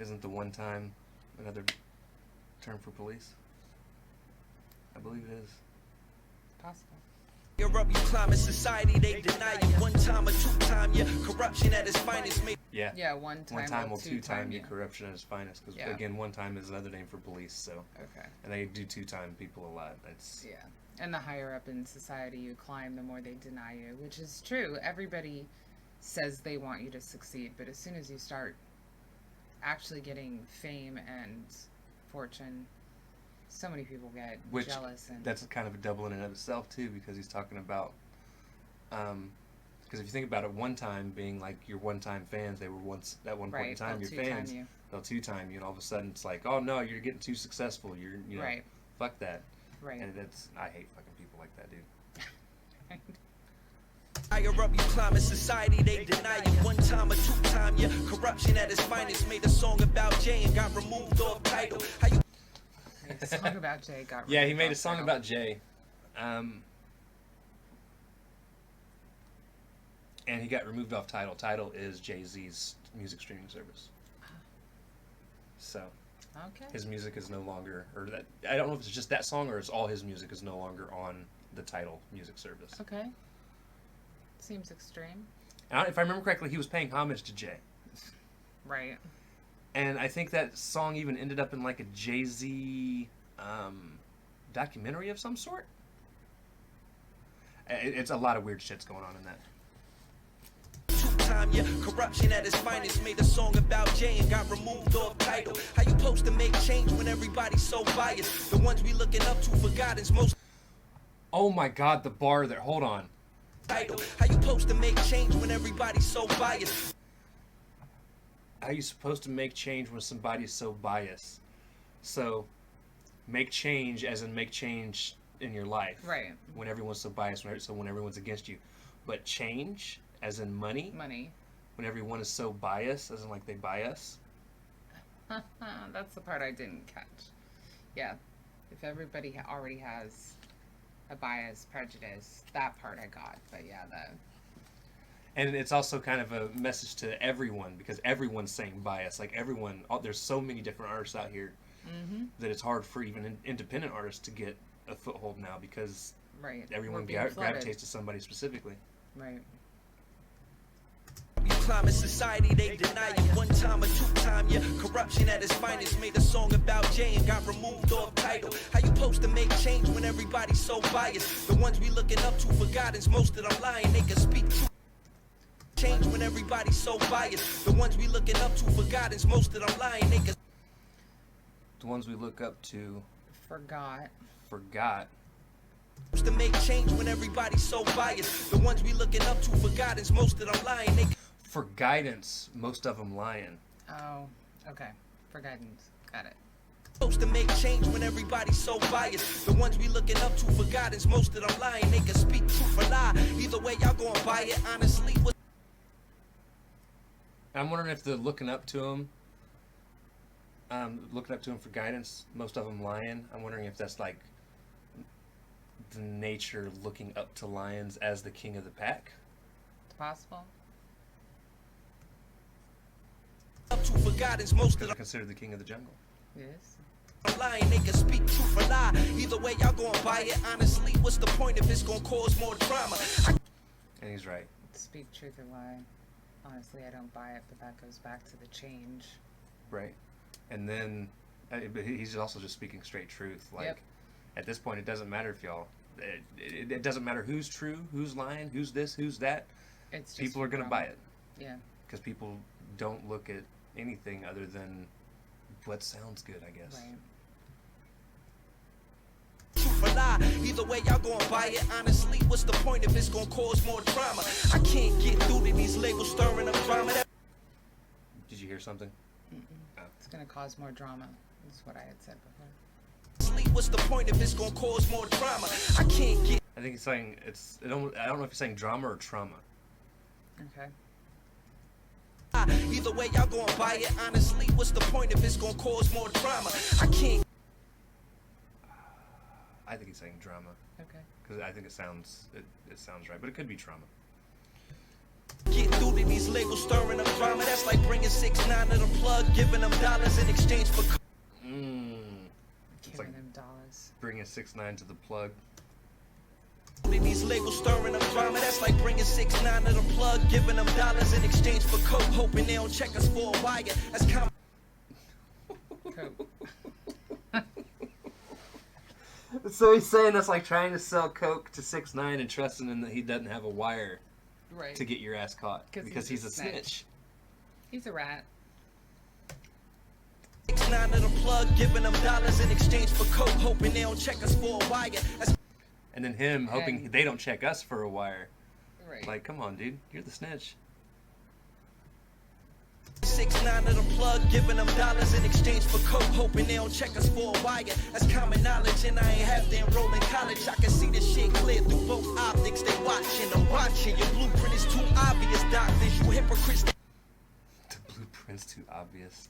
Isn't the one time another term for police? I believe it is. Possible. Higher up you climb in society, they deny you. One time or two time, yeah. Corruption at its finest made. Yeah, one time or two time time, you yeah. corruption at its finest. Because again, one time is another name for police. So. Okay. And they do two time people a lot. It's. Yeah. And the higher up in society you climb, the more they deny you, which is true. Everybody says they want you to succeed, but as soon as you start actually getting fame and fortune, so many people get jealous. And that's kind of a double in and of itself too, because he's talking about, because if you think about it, one time being like your one-time fans, they were once at one point in time your fans. They'll two-time you, and all of a sudden it's like, oh no, you're getting too successful. You're you know, fuck that. Right. And I hate fucking people like that, dude. Higher up you climb in society, they deny you. One time or two time, yeah. Corruption at its finest made a song about Jay and got removed off title. How you A song about Jay got Yeah, he removed made a off song title. about Jay. And he got removed off Tidal. Tidal is Jay-Z's music streaming service. So Okay. his music is no longer, or that I don't know if it's just that song or it's all his music is no longer on the title music service. Okay. Seems extreme. And if I remember correctly, he was paying homage to Jay. Right. And I think that song even ended up in like a Jay-Z documentary of some sort. It's a lot of weird shit's going on in that. Two-time, yeah, corruption at its finest. Made a song about Jay and got removed off title. How you supposed to make change when everybody's so biased? The ones we looking up to for guidance most. Oh my God, the bar there. Hold on. Title. How you supposed to make change when everybody's so biased? How are you supposed to make change when somebody's so biased? So, make change as in make change in your life. Right. When everyone's so biased, so when everyone's against you. But change as in money, Money. when everyone is so biased, as in like they buy us. That's the part I didn't catch. Yeah. If everybody already has a bias, prejudice, that part I got. But yeah, And it's also kind of a message to everyone because everyone's saying bias. Like everyone, there's so many different artists out here that it's hard for even independent artists to get a foothold now because right. everyone We're being flooded. gravitates to somebody specifically. Right. You climb in society, they deny you. One time or two-time, yeah, corruption at its finest. Made a song about Jay and got removed off title. How you supposed to make change when everybody's so biased? The ones we looking up to for guidance, most of them lying. They can speak to change when everybody's so biased. The ones we looking up to for guidance, most of them lying. They can The ones we look up to Forgot. to make change when everybody's so biased. The ones we looking up to for guidance, most of them lying. They For guidance, most of them lying. Oh, okay. For guidance. Got it. supposed to make change when everybody's so biased. The ones we looking up to for guidance, most of them lying. They can speak truth or lie. Either way, y'all gonna buy it. Honestly, what I'm wondering if they're looking up to him for guidance, most of them lying. I'm wondering if that's like the nature looking up to lions as the king of the pack. It's possible. up to for guidance, most of Because they're them considered the king of the jungle. Yes. lying. They can speak truth or lie. Either way, y'all gonna buy it. Honestly, what's the point if it's gonna cause more drama? And he's right. Speak truth or lie. Honestly, I don't buy it, but that goes back to the change. Right. And then, but he's also just speaking straight truth. Like, Yep. at this point, it doesn't matter if y'all, it doesn't matter who's true, who's lying, who's this, who's that. It's just People are going to drama. buy it. Yeah. Because people don't look at anything other than what sounds good, I guess. Right. Truth or lie. Either way, y'all gonna buy it. Honestly, what's the point if it's gonna cause more drama? I can't get through to these labels stirring up drama. Did you hear something? It's gonna cause more drama. That's what I had said before. Honestly, what's the point if it's gonna cause more drama? I can't get I think he's saying I don't know if he's saying drama or trauma. Okay. either way, y'all gonna buy it. Honestly, what's the point if it's gonna cause more drama? I can't I think he's saying drama. Okay. Because I think it sounds right, but it could be trauma. get through to these labels stirring up drama. That's like bringing 6ix9ine to the plug, giving them dollars in exchange for. It's Giving like him dollars. bringing 6ix9ine to the plug. These labels stirring up drama. That's like bringing 6ix9ine to the plug, giving them dollars in exchange for coke, hoping they don't check us for a wire. That's common. Coke. So he's saying that's like trying to sell coke to 6ix9ine and trusting him that he doesn't have a wire Right. to get your ass caught because he's a snitch. He's a rat. 6ix9ine to the plug, giving them dollars in exchange for coke, hoping they don't check us for a wire. That's And then him hoping And- they don't check us for a wire. Right. Like, come on, dude, you're the snitch. 6ix9ine to the plug, giving them dollars in exchange for coke, hoping they don't check us for a wire. That's common knowledge, and I ain't have to enroll in college. I can see this shit clear through both optics. They watching, I'm watching. Your blueprint is too obvious, doctors. You hypocrites. The blueprint's too obvious.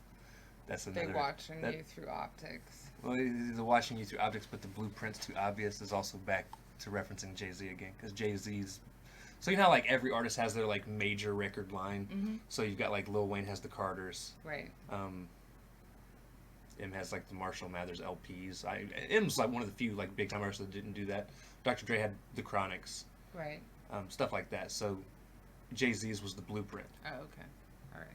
That's They're another. watching that- you through optics. Well, they're watching you through optics, but the blueprint's too obvious is also back to referencing Jay-Z again, because Jay-Z's. So you know how like every artist has their like major record line. Mm-hmm. So you've got like Lil Wayne has the Carters. Right. M has like the Marshall Mathers LPs. M's like one of the few like big time artists that didn't do that. Dr. Dre had the Chronics, Right. stuff like that. So Jay-Z's was the blueprint. Oh, okay. All right.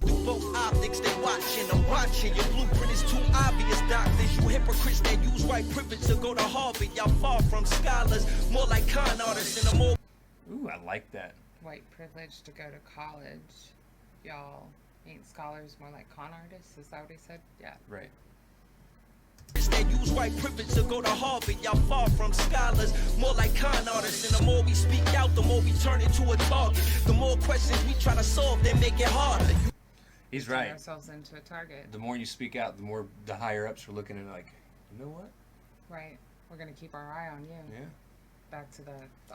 Through both optics, they watching, I'm watching. Your blueprint is too obvious, doctors. You hypocrites that use white privilege to go to Harvard. Y'all far from scholars, more like con artists and a more. Ooh, I like that. White privilege to go to college. Y'all ain't scholars, more like con artists. Is that what he said? Yeah. Right. That use white privilege to go to Harvard. Y'all far from scholars, more like con artists. And the more we speak out, the more we turn into a target. The more questions we try to solve, they make it harder. He's Turn right. ourselves into a target. The more you speak out, the more the higher ups are looking at like, you know what? Right. We're gonna keep our eye on you. Yeah. Back to the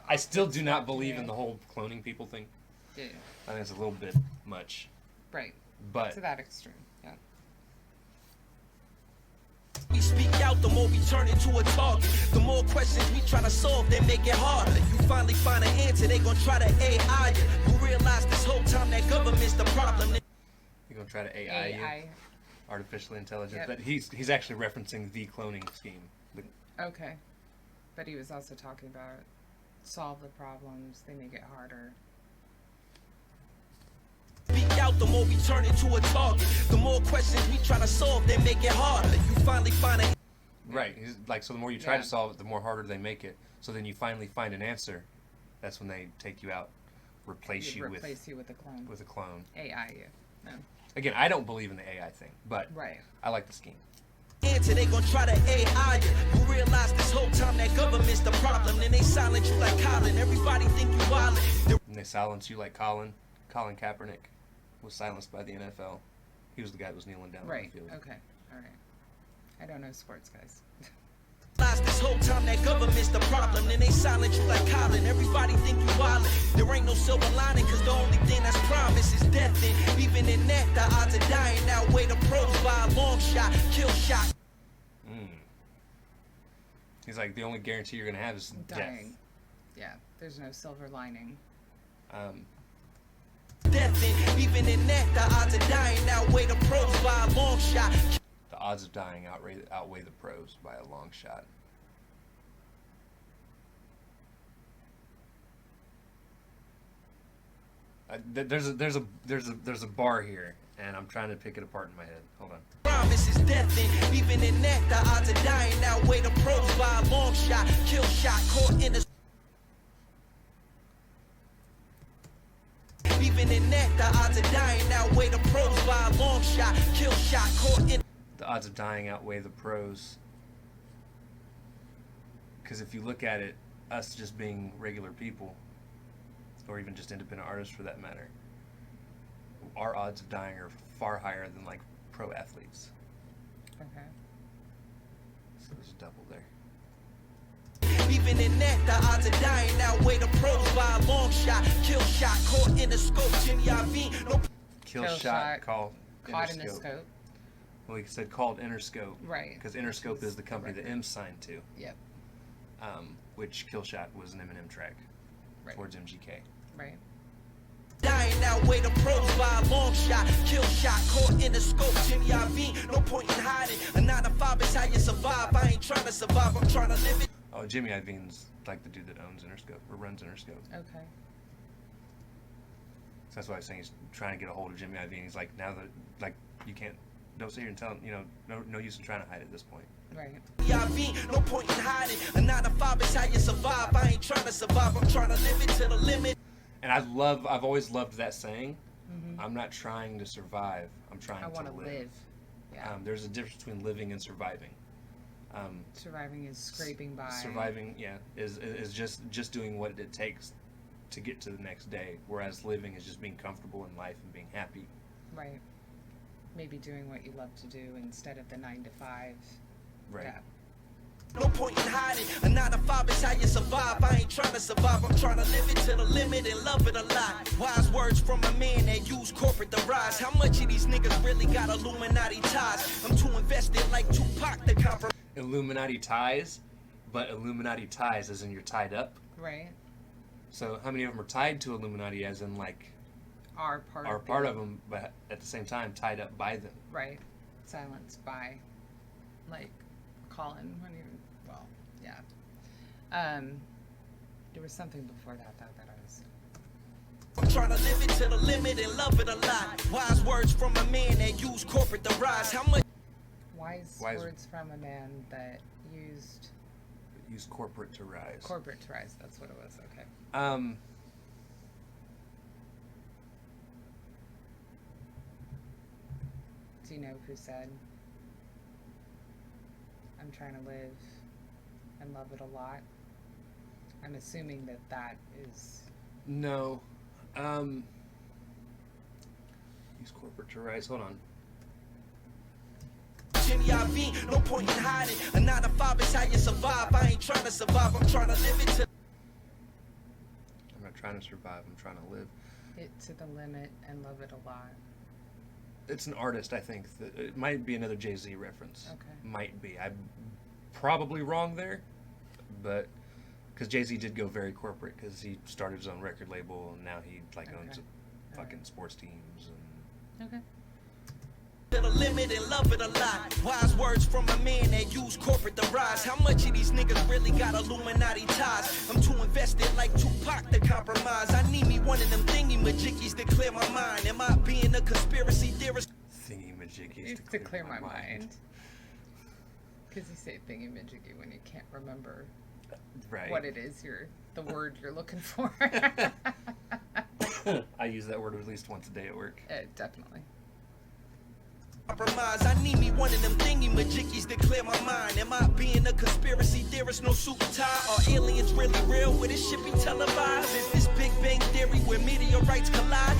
I still do not stuff, believe yeah. in the whole cloning people thing. Yeah. I think it's a little bit much. Right. But To that extreme. Yeah. We speak out, the more we turn into a target. The more questions we try to solve, they make it harder. You finally find an answer, they gon' try to AI you. You realize this whole time that government's the problem. you're gonna try to AI, you, AI. artificially intelligent. Yep. But he's actually referencing the cloning scheme. Okay. But he was also talking about solve the problems, they make it harder. Speak out, the more we turn into a target. The more questions we try to solve, they make it harder. You finally find an. Right. He's like, so the more you try Yeah. to solve it, the more harder they make it. So then you finally find an answer. That's when they take you out, replace you Replace you with a clone. with a clone. AI you. No. Again, I don't believe in the AI thing, but Right. I like the scheme. Answer, they gon' try to AI you. You realize this whole time that government's the problem. Then they silence you like Colin. Everybody think you wildin'. And they silence you like Colin Kaepernick was silenced by the NFL. He was the guy that was kneeling down Right. on the field. Okay. All right. I don't know sports, guys. Realize this whole time that government's the problem. Then they silence you like Colin. Everybody think you wildin'. There ain't no silver lining, cause the only thing that's promised is death. And even in that, the odds of dying outweigh the pros by a long shot, kill shot. He's like, the only guarantee you're gonna have is Dying. Yeah. There's no silver lining. death. Death, and even in that, the odds of dying outweigh the pros by a long shot. The odds of dying outweigh the pros by a long shot. There's a bar here, and I'm trying to pick it apart in my head. Hold on. Promise is death, and even in that, the odds of dying outweigh the pros by a long shot, kill shot, caught in the. Even in that, the odds of dying outweigh the pros by a long shot, kill shot, caught in. The odds of dying outweigh the pros. Because if you look at it, us just being regular people, or even just independent artists for that matter, our odds of dying are far higher than like pro athletes. Okay. So there's a double there. Even in that, the odds of dying outweigh the pros by a long shot, kill shot, caught in the scope, Jimmy Iovine, no. Kill Kill shot shot, called Caught in the Interscope. scope. Well, he said called Interscope. Right. Because Interscope is the company that record. M signed to, Yep. which Kill Shot was an Eminem track Right. towards MGK. Right. Dying outweigh the pros by a long shot, kill shot, caught in the scope, Jimmy Iovine, no point in hiding. A 9 to 5 is how you survive. I ain't trying to survive, I'm trying to live it. Oh, Jimmy Iovine's like the dude that owns Interscope or runs Interscope. Okay. So that's why I was saying he's trying to get a hold of Jimmy Iovine. He's like, now that like you can't, don't sit here and tell him, no use in trying to hide at this point. Right. Jimmy no point in hiding. A 9 to 5 is how you survive. I ain't trying to survive, I'm trying to live it to the limit. And I've always loved that saying. I'm not trying to survive. I'm trying I to want to live. live. Yeah. There's a difference between living and surviving. Surviving is scraping by. Surviving, yeah, is just doing what it takes to get to the next day. Whereas living is just being comfortable in life and being happy. Right. Maybe doing what you love to do instead of the 9 to 5. Right. Yeah. No point in hiding. A 9 to 5 is how you survive. I ain't trying to survive, I'm trying to live it to the limit and love it a lot. Wise words from a man that used corporate to rise. How much of these niggas really got Illuminati ties? I'm too invested like Tupac to compromise. Illuminati ties, but Illuminati ties as in you're tied up. Right. So how many of them are tied to Illuminati as in like Are part are of part the- of them, but at the same time tied up by them? Right. silenced by, like, Colin when he, well, yeah. There was something before that, though, that I was... I'm trying to live it to the limit and love it a lot. Wise words from a man that used corporate to rise. How much? Wise words from a man that used... Use corporate to rise. Corporate to rise, that's what it was, okay. Do you know who said, I'm trying to live and love it a lot? I'm assuming that that is... No. Use corporate to rise. Hold on. Jimmy IV, no point in hiding. A 9 to 5 is how you survive. I ain't trying to survive, I'm trying to live it to... I'm not trying to survive. I'm trying to live. it to the limit and love it a lot. It's an artist, I think. It might be another Jay-Z reference. Okay. Might be. I'm probably wrong there, but because Jay-Z did go very corporate because he started his own record label and now he owns fucking sports teams and. Okay. To the limit and love it a lot. Wise words from a man that used corporate to rise. How much of these niggas really got Illuminati ties? I'm too invested like Tupac to compromise. I need me one of them thingy majiggies to clear my mind. Am I being a conspiracy theorist? Thingy majiggies to clear my mind. Because you say thingy majiggy when you can't remember what it is the word you're looking for. I use that word at least once a day at work. Definitely. Compromise. I need me one of them thingy majiggies to clear my mind. Am I being a conspiracy theorist? No suit and tie. Are aliens really real? Will this shit be televised? Is this Big Bang Theory where meteorites collide?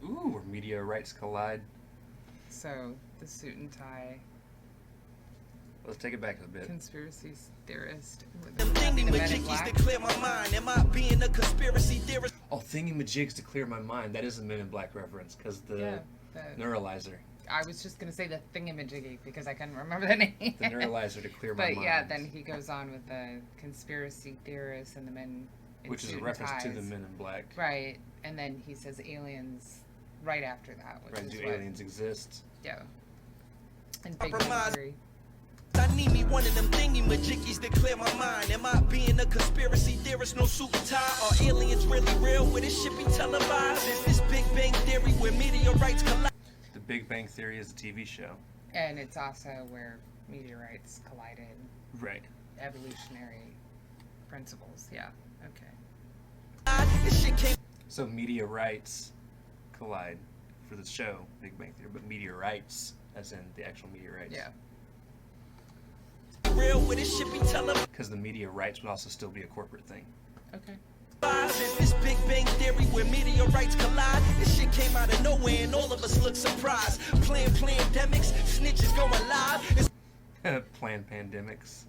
Ooh, where meteorites collide. So, the suit and tie. Let's take it back a bit. Conspiracy theorist. Them thingy majiggies to clear my mind. Am I being a conspiracy theorist? Oh, thingy majigs to clear my mind. That is a Men in Black reference because the neuralizer. I was just going to say the thingamajiggy because I couldn't remember the name. The neuralizer to clear my mind. But yeah, then he goes on with the conspiracy theorists and the men in which is a reference to the Men in Black. Right. And then he says aliens right after that. Which is do aliens exist? Yeah. And Big Bang Theory. I need me one of them thingy majiggies to clear my mind. Am I being a conspiracy theorist? No suit and tie. Are aliens really real? Will this shit be televised? Is this Big Bang Theory where meteorites collide? The Big Bang Theory is a TV show. And it's also where meteorites collided. Right. Evolutionary principles. Yeah. Okay. So meteorites collide for the show, Big Bang Theory, but meteorites, as in the actual meteorites. Yeah. Real with this shit be televised. Because the meteorites would also still be a corporate thing. Okay. Is this Big Bang Theory where meteorites collide? This shit came out of nowhere and all of us look surprised. Playing pandemics, snitches going live. Planned pandemics.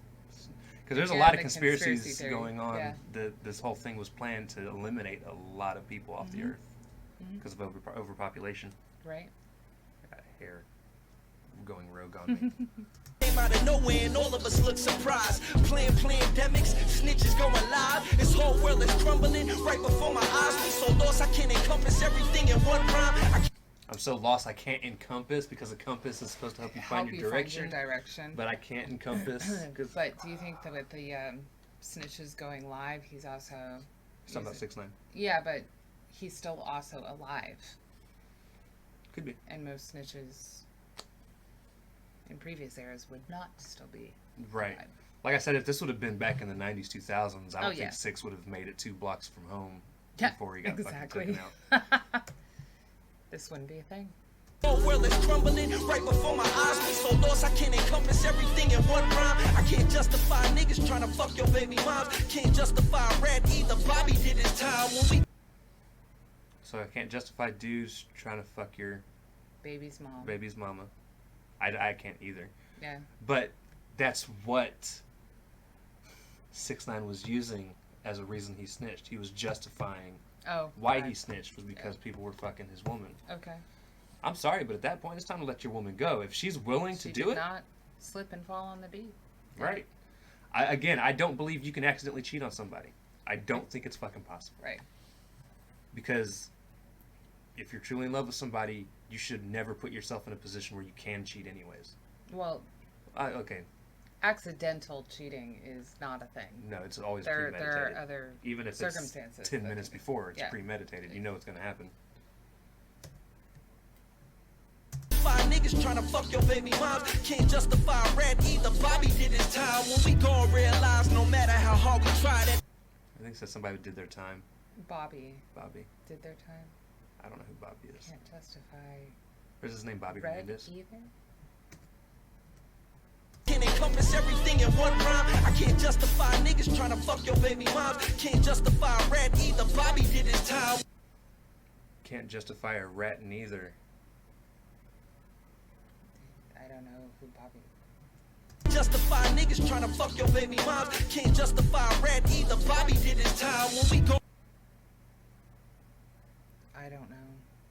Because there's a lot of conspiracies going on. Yeah. This whole thing was planned to eliminate a lot of people off the earth because of overpopulation. Right. I got hair going rogue on me. Came out of nowhere and all of us look surprised. Playing pandemics, snitches going live. This whole world is crumbling right before my eyes. I'm so lost I can't encompass everything in one rhyme. I'm so lost I can't encompass because a compass is supposed to help you find your direction. But I can't encompass. But do you think that with the snitches going live, he's also... Something about 6ix9ine. Yeah, but he's still also alive. Could be. And most snitches in previous eras would not still be right. alive. Like I said, if this would have been back in the 90s, 2000s, I don't think 6 would have made it 2 blocks from home before he got fucking taken out. This wouldn't be a thing. The whole world is crumbling right before my eyes. I'm so lost I can't encompass everything in one rhyme. I can't justify niggas trying to fuck your baby moms. Can't justify Red either. Bobby did his time when we... So I can't justify dudes trying to fuck your baby's mom. Baby's mama. I can't either. Yeah. But that's what 6ix9ine was using as a reason he snitched. He was justifying why he snitched was because people were fucking his woman. Okay. I'm sorry, but at that point, it's time to let your woman go. If she's willing to do it... She did not slip and fall on the deep. Right. I don't believe you can accidentally cheat on somebody. I don't think it's fucking possible. Right. Because if you're truly in love with somebody, you should never put yourself in a position where you can cheat anyways. Well, Okay. accidental cheating is not a thing. No, it's always There premeditated. are other Even if circumstances. it's 10 that minutes can be- before, it's yeah. premeditated. You know it's going to happen. 5 niggas tryna fuck your baby moms. Can't justify a rat either. Bobby did his time. When we gon' realize no matter how hard we try that. I think it says somebody did their time. Bobby Bobby. did their time. I don't know who Bobby is. Can't justify Or is his name Bobby red Hernandez? either. Can encompass everything in one rhyme. I can't justify niggas tryna fuck your baby moms. Can't justify a rat either. Bobby did his time. Can't justify a rat neither. I don't know who Bobby. Justify niggas tryna fuck your baby moms. Can't justify a rat either. Bobby did his time. When we go. I don't know.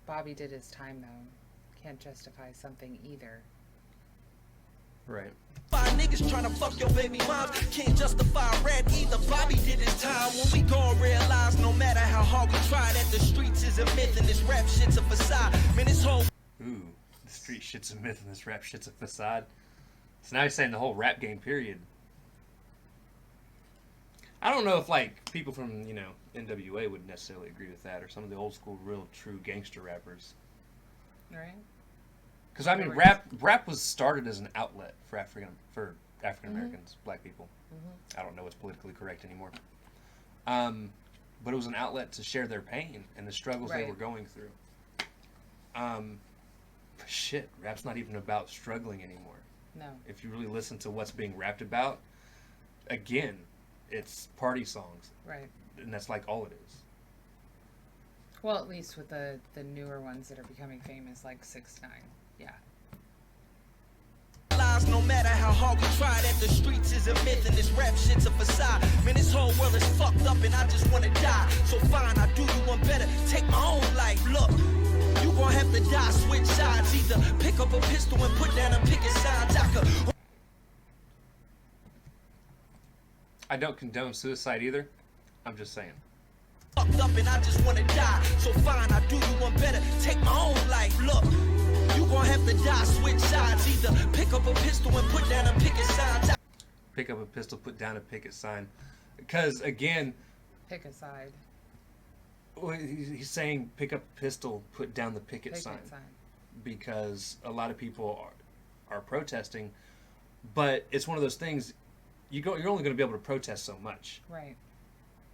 Bobby did his time though. Can't justify something either. Right. 5 niggas tryna fuck your baby moms. Can't justify a rat either. Bobby did his time. When we gon' realize no matter how hard we try that the streets is a myth and this rap shit's a facade. Man, this whole. Ooh, the street shit's a myth and this rap shit's a facade. So now you're saying the whole rap game, period. I don't know if, like, people from, you know, NWA would necessarily agree with that, or some of the old school, real, true gangster rappers. Right? Because, I mean, rap was started as an outlet for African Americans, black people. I don't know what's politically correct anymore. But it was an outlet to share their pain and the struggles they Right. were going through. Shit, rap's not even about struggling anymore. No. If you really listen to what's being rapped about, again, it's party songs, Right. and that's like all it is. Well, at least with the newer ones that are becoming famous, like 6ix9ine. Yeah. No matter how hard we try that the streets is a myth and this rap shit's a facade. Man, this whole world is fucked up and I just wanna die. So fine, I do you one better. Take my own life. Look, you gon' have to die, switch sides. Either pick up a pistol and put down a picket signs. I don't condone suicide either. I'm just saying. Fucked up and I just wanna die. So fine, I do you one better. Take my own life. Look, you gon' have to die, switch sides. Either pick up a pistol and put down a picket sign. Pick up a pistol, put down a picket sign. Because, again, Pick a side. he's saying pick up a pistol, put down the picket sign. Because a lot of people are protesting. But it's one of those things, you're only going to be able to protest so much. Right.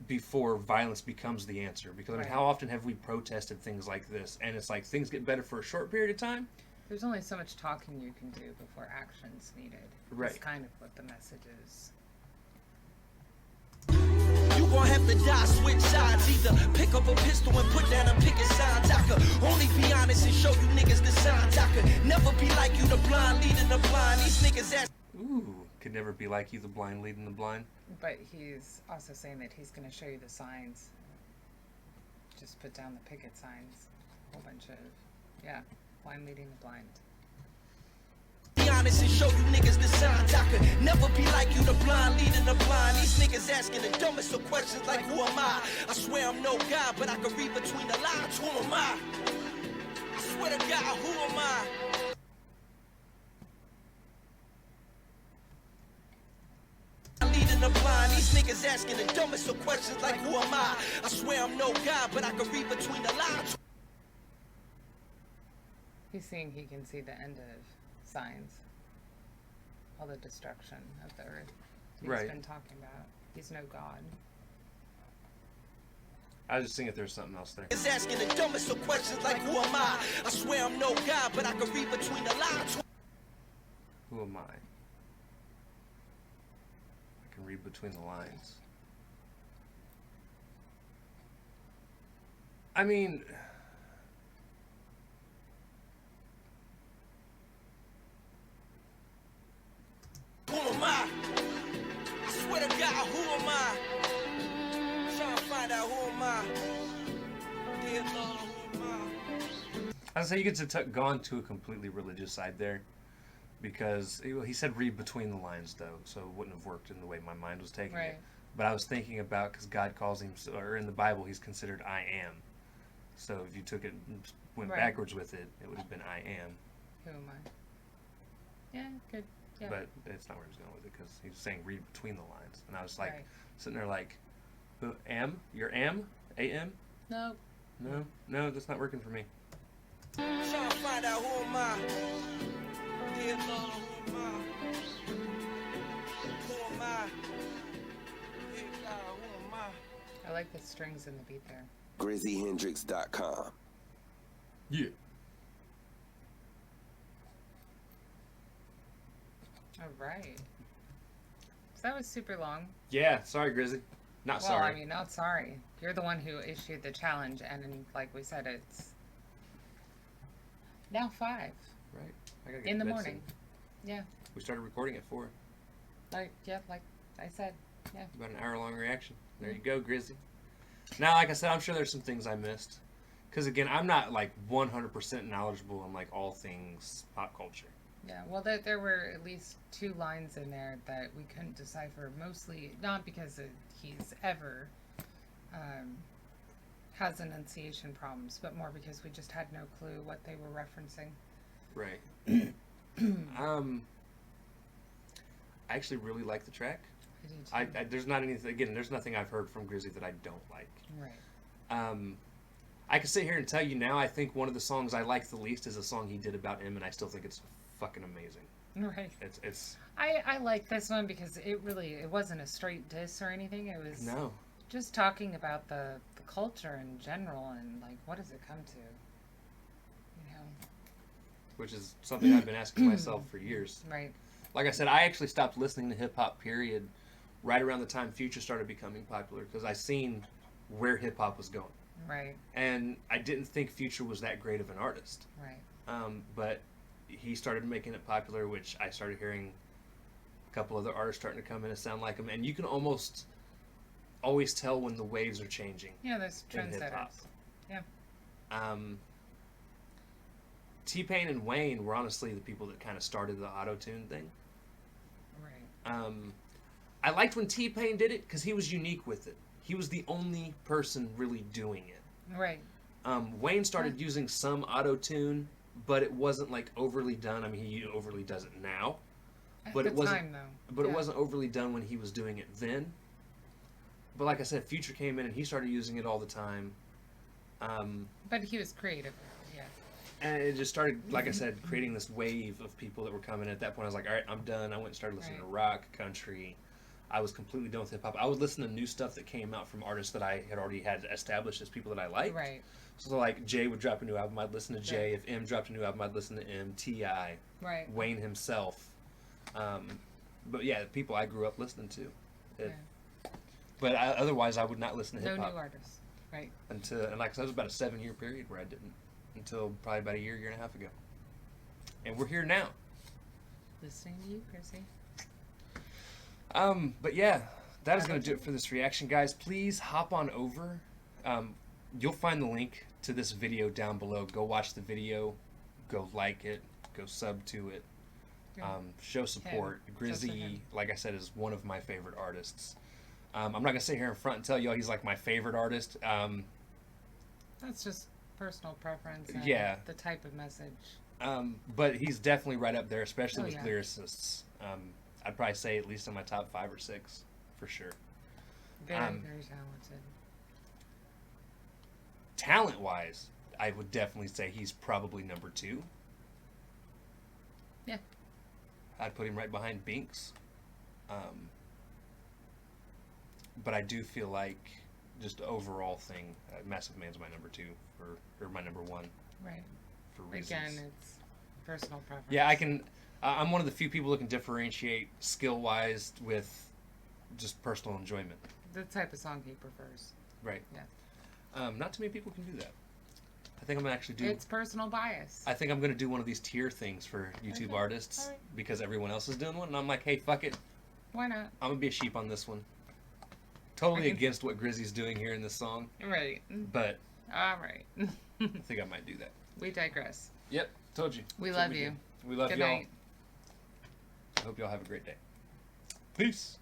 Before violence becomes the answer. Because, I mean, Right. how often have we protested things like this? And it's like things get better for a short period of time. There's only so much talking you can do before action's needed. Right. That's kind of what the message is. You gon' have to die, switch sides. Either pick up a pistol and put down a picket signs. I could only be honest and show you niggas the signs. I could never be like you, the blind leading the blind. These niggas ask. Ooh, could never be like you, the blind leading the blind. But he's also saying that he's going to show you the signs. Just put down the picket signs. A whole bunch of, yeah, blind leading the blind. Be honest and show you niggas the signs. I could never be like you, the blind leading the blind. These niggas asking the dumbest of questions like, who am I? I swear I'm no God, but I can read between the lines. Who am I? I swear to God, who am I? Leading the blind. These niggas asking the dumbest of questions like, who am I? I swear I'm no God, but I can read between the lines. He's saying he can see the end of signs. All the destruction of the earth. He's Right. been talking about. He's no God. I was just thinking if there's something else there. Is asking the dumbest of questions like, who am I? I swear I'm no God, but I can read between the lines. Who am I? I can read between the lines. I mean, Who am I? I swear to God, who am I? Trying to find out who am I? Dear Lord, who am I? I'd say you get to gone to a completely religious side there, because he said read between the lines though, so it wouldn't have worked in the way my mind was taking Right. it. But I was thinking about, because God calls him, or in the Bible he's considered I am. So if you took it went Right. backwards with it, it would have been I am. Who am I? Yeah, good. Yeah. But it's not where he was going with it because he was saying read between the lines, and I was like Right. sitting there like, who am? You're am? A-M? No. No, that's not working for me. Trying to find out who am I. Dear Lord, who am I? Who am I? Dear God, who am I? I like the strings in the beat there. GrizzyHendrix.com. Yeah. All right. So that was super long. Yeah, sorry, Grizzy. Not Well, sorry. I mean, not sorry. You're the one who issued the challenge, and like we said, it's now 5 Right. I gotta get in to the bed morning. soon. Yeah. We started recording at 4. Like I said. Yeah. About an hour-long reaction. There you go, Grizzy. Now, like I said, I'm sure there's some things I missed. Because, again, I'm not, like, 100% knowledgeable on, like, all things pop culture. Yeah. Well, there were at least 2 lines in there that we couldn't decipher. Mostly not because he's ever has enunciation problems, but more because we just had no clue what they were referencing. Right. I actually really like the track. I did too. There's not anything, again, there's nothing I've heard from Grizzy that I don't like. Right. I can sit here and tell you now, I think one of the songs I like the least is a song he did about him, and I still think it's fucking amazing. Right. It's I like this one because it wasn't a straight diss or anything. It was no. just talking about the culture in general and like what does it come to, you know? Which is something I've been asking myself for years. Right. Like I said, I actually stopped listening to hip hop, period, right around the time Future started becoming popular because I seen where hip hop was going. Right. And I didn't think Future was that great of an artist. Right. But he started making it popular, which I started hearing a couple other artists starting to come in and sound like him. And you can almost always tell when the waves are changing. Yeah, there's in hip-hop. trendsetters. Yeah. T-Pain and Wayne were honestly the people that kind of started the auto-tune thing. Right. I liked when T-Pain did it because he was unique with it. He was the only person really doing it. Right. Wayne started using some auto-tune, but it wasn't like overly done. I mean, he overly does it now, but At it the wasn't. time, though. But Yeah. it wasn't overly done when he was doing it then. But like I said, Future came in and he started using it all the time. But he was creative. Yeah. And it just started, like I said, creating this wave of people that were coming. At that point, I was like, all right, I'm done. I went and started listening to rock, country. I was completely done with hip hop. I would listen to new stuff that came out from artists that I had already had established as people that I liked. Right. So like Jay would drop a new album, I'd listen to Jay. If M dropped a new album, I'd listen to M. T.I. Right. Wayne himself. But yeah, the people I grew up listening to. But otherwise, I would not listen to No hip hop new artists. Right. until, and like I said, it was about a 7-year period where I didn't until probably about a year and a half ago. And we're here now. Listening to you, Chrissy. But yeah, that is going to do it for this reaction, guys. Please hop on over. You'll find the link to this video down below. Go watch the video. Go like it. Go sub to it. Show support. Grizzy, like I said, is one of my favorite artists. I'm not going to sit here in front and tell y'all he's like my favorite artist. That's just personal preference. And Yeah. The type of message. But he's definitely right up there, especially Oh, with yeah. lyricists. I'd probably say at least in my top 5 or 6, for sure. Very, very talented. Talent-wise, I would definitely say he's probably number 2. Yeah. I'd put him right behind Binks. But I do feel like, just overall thing, Massive Man's my number 2, or my number 1, Right. for reasons. Again, it's personal preference. Yeah, I'm one of the few people who can differentiate skill-wise with just personal enjoyment. The type of song he prefers. Right. Yeah. Not too many people can do that. I think I'm gonna actually do. It's personal bias. I think I'm gonna do one of these tier things for YouTube Okay. artists Alright. because everyone else is doing one, and I'm like, hey, fuck it, Why not? I'm gonna be a sheep on this one. Totally I can- against what Grizzy's doing here in this song, Right. but All right. I think I might do that. We digress. Yep, told you. We That's what love you. do. We love Good y'all. night. I hope y'all have a great day. Peace.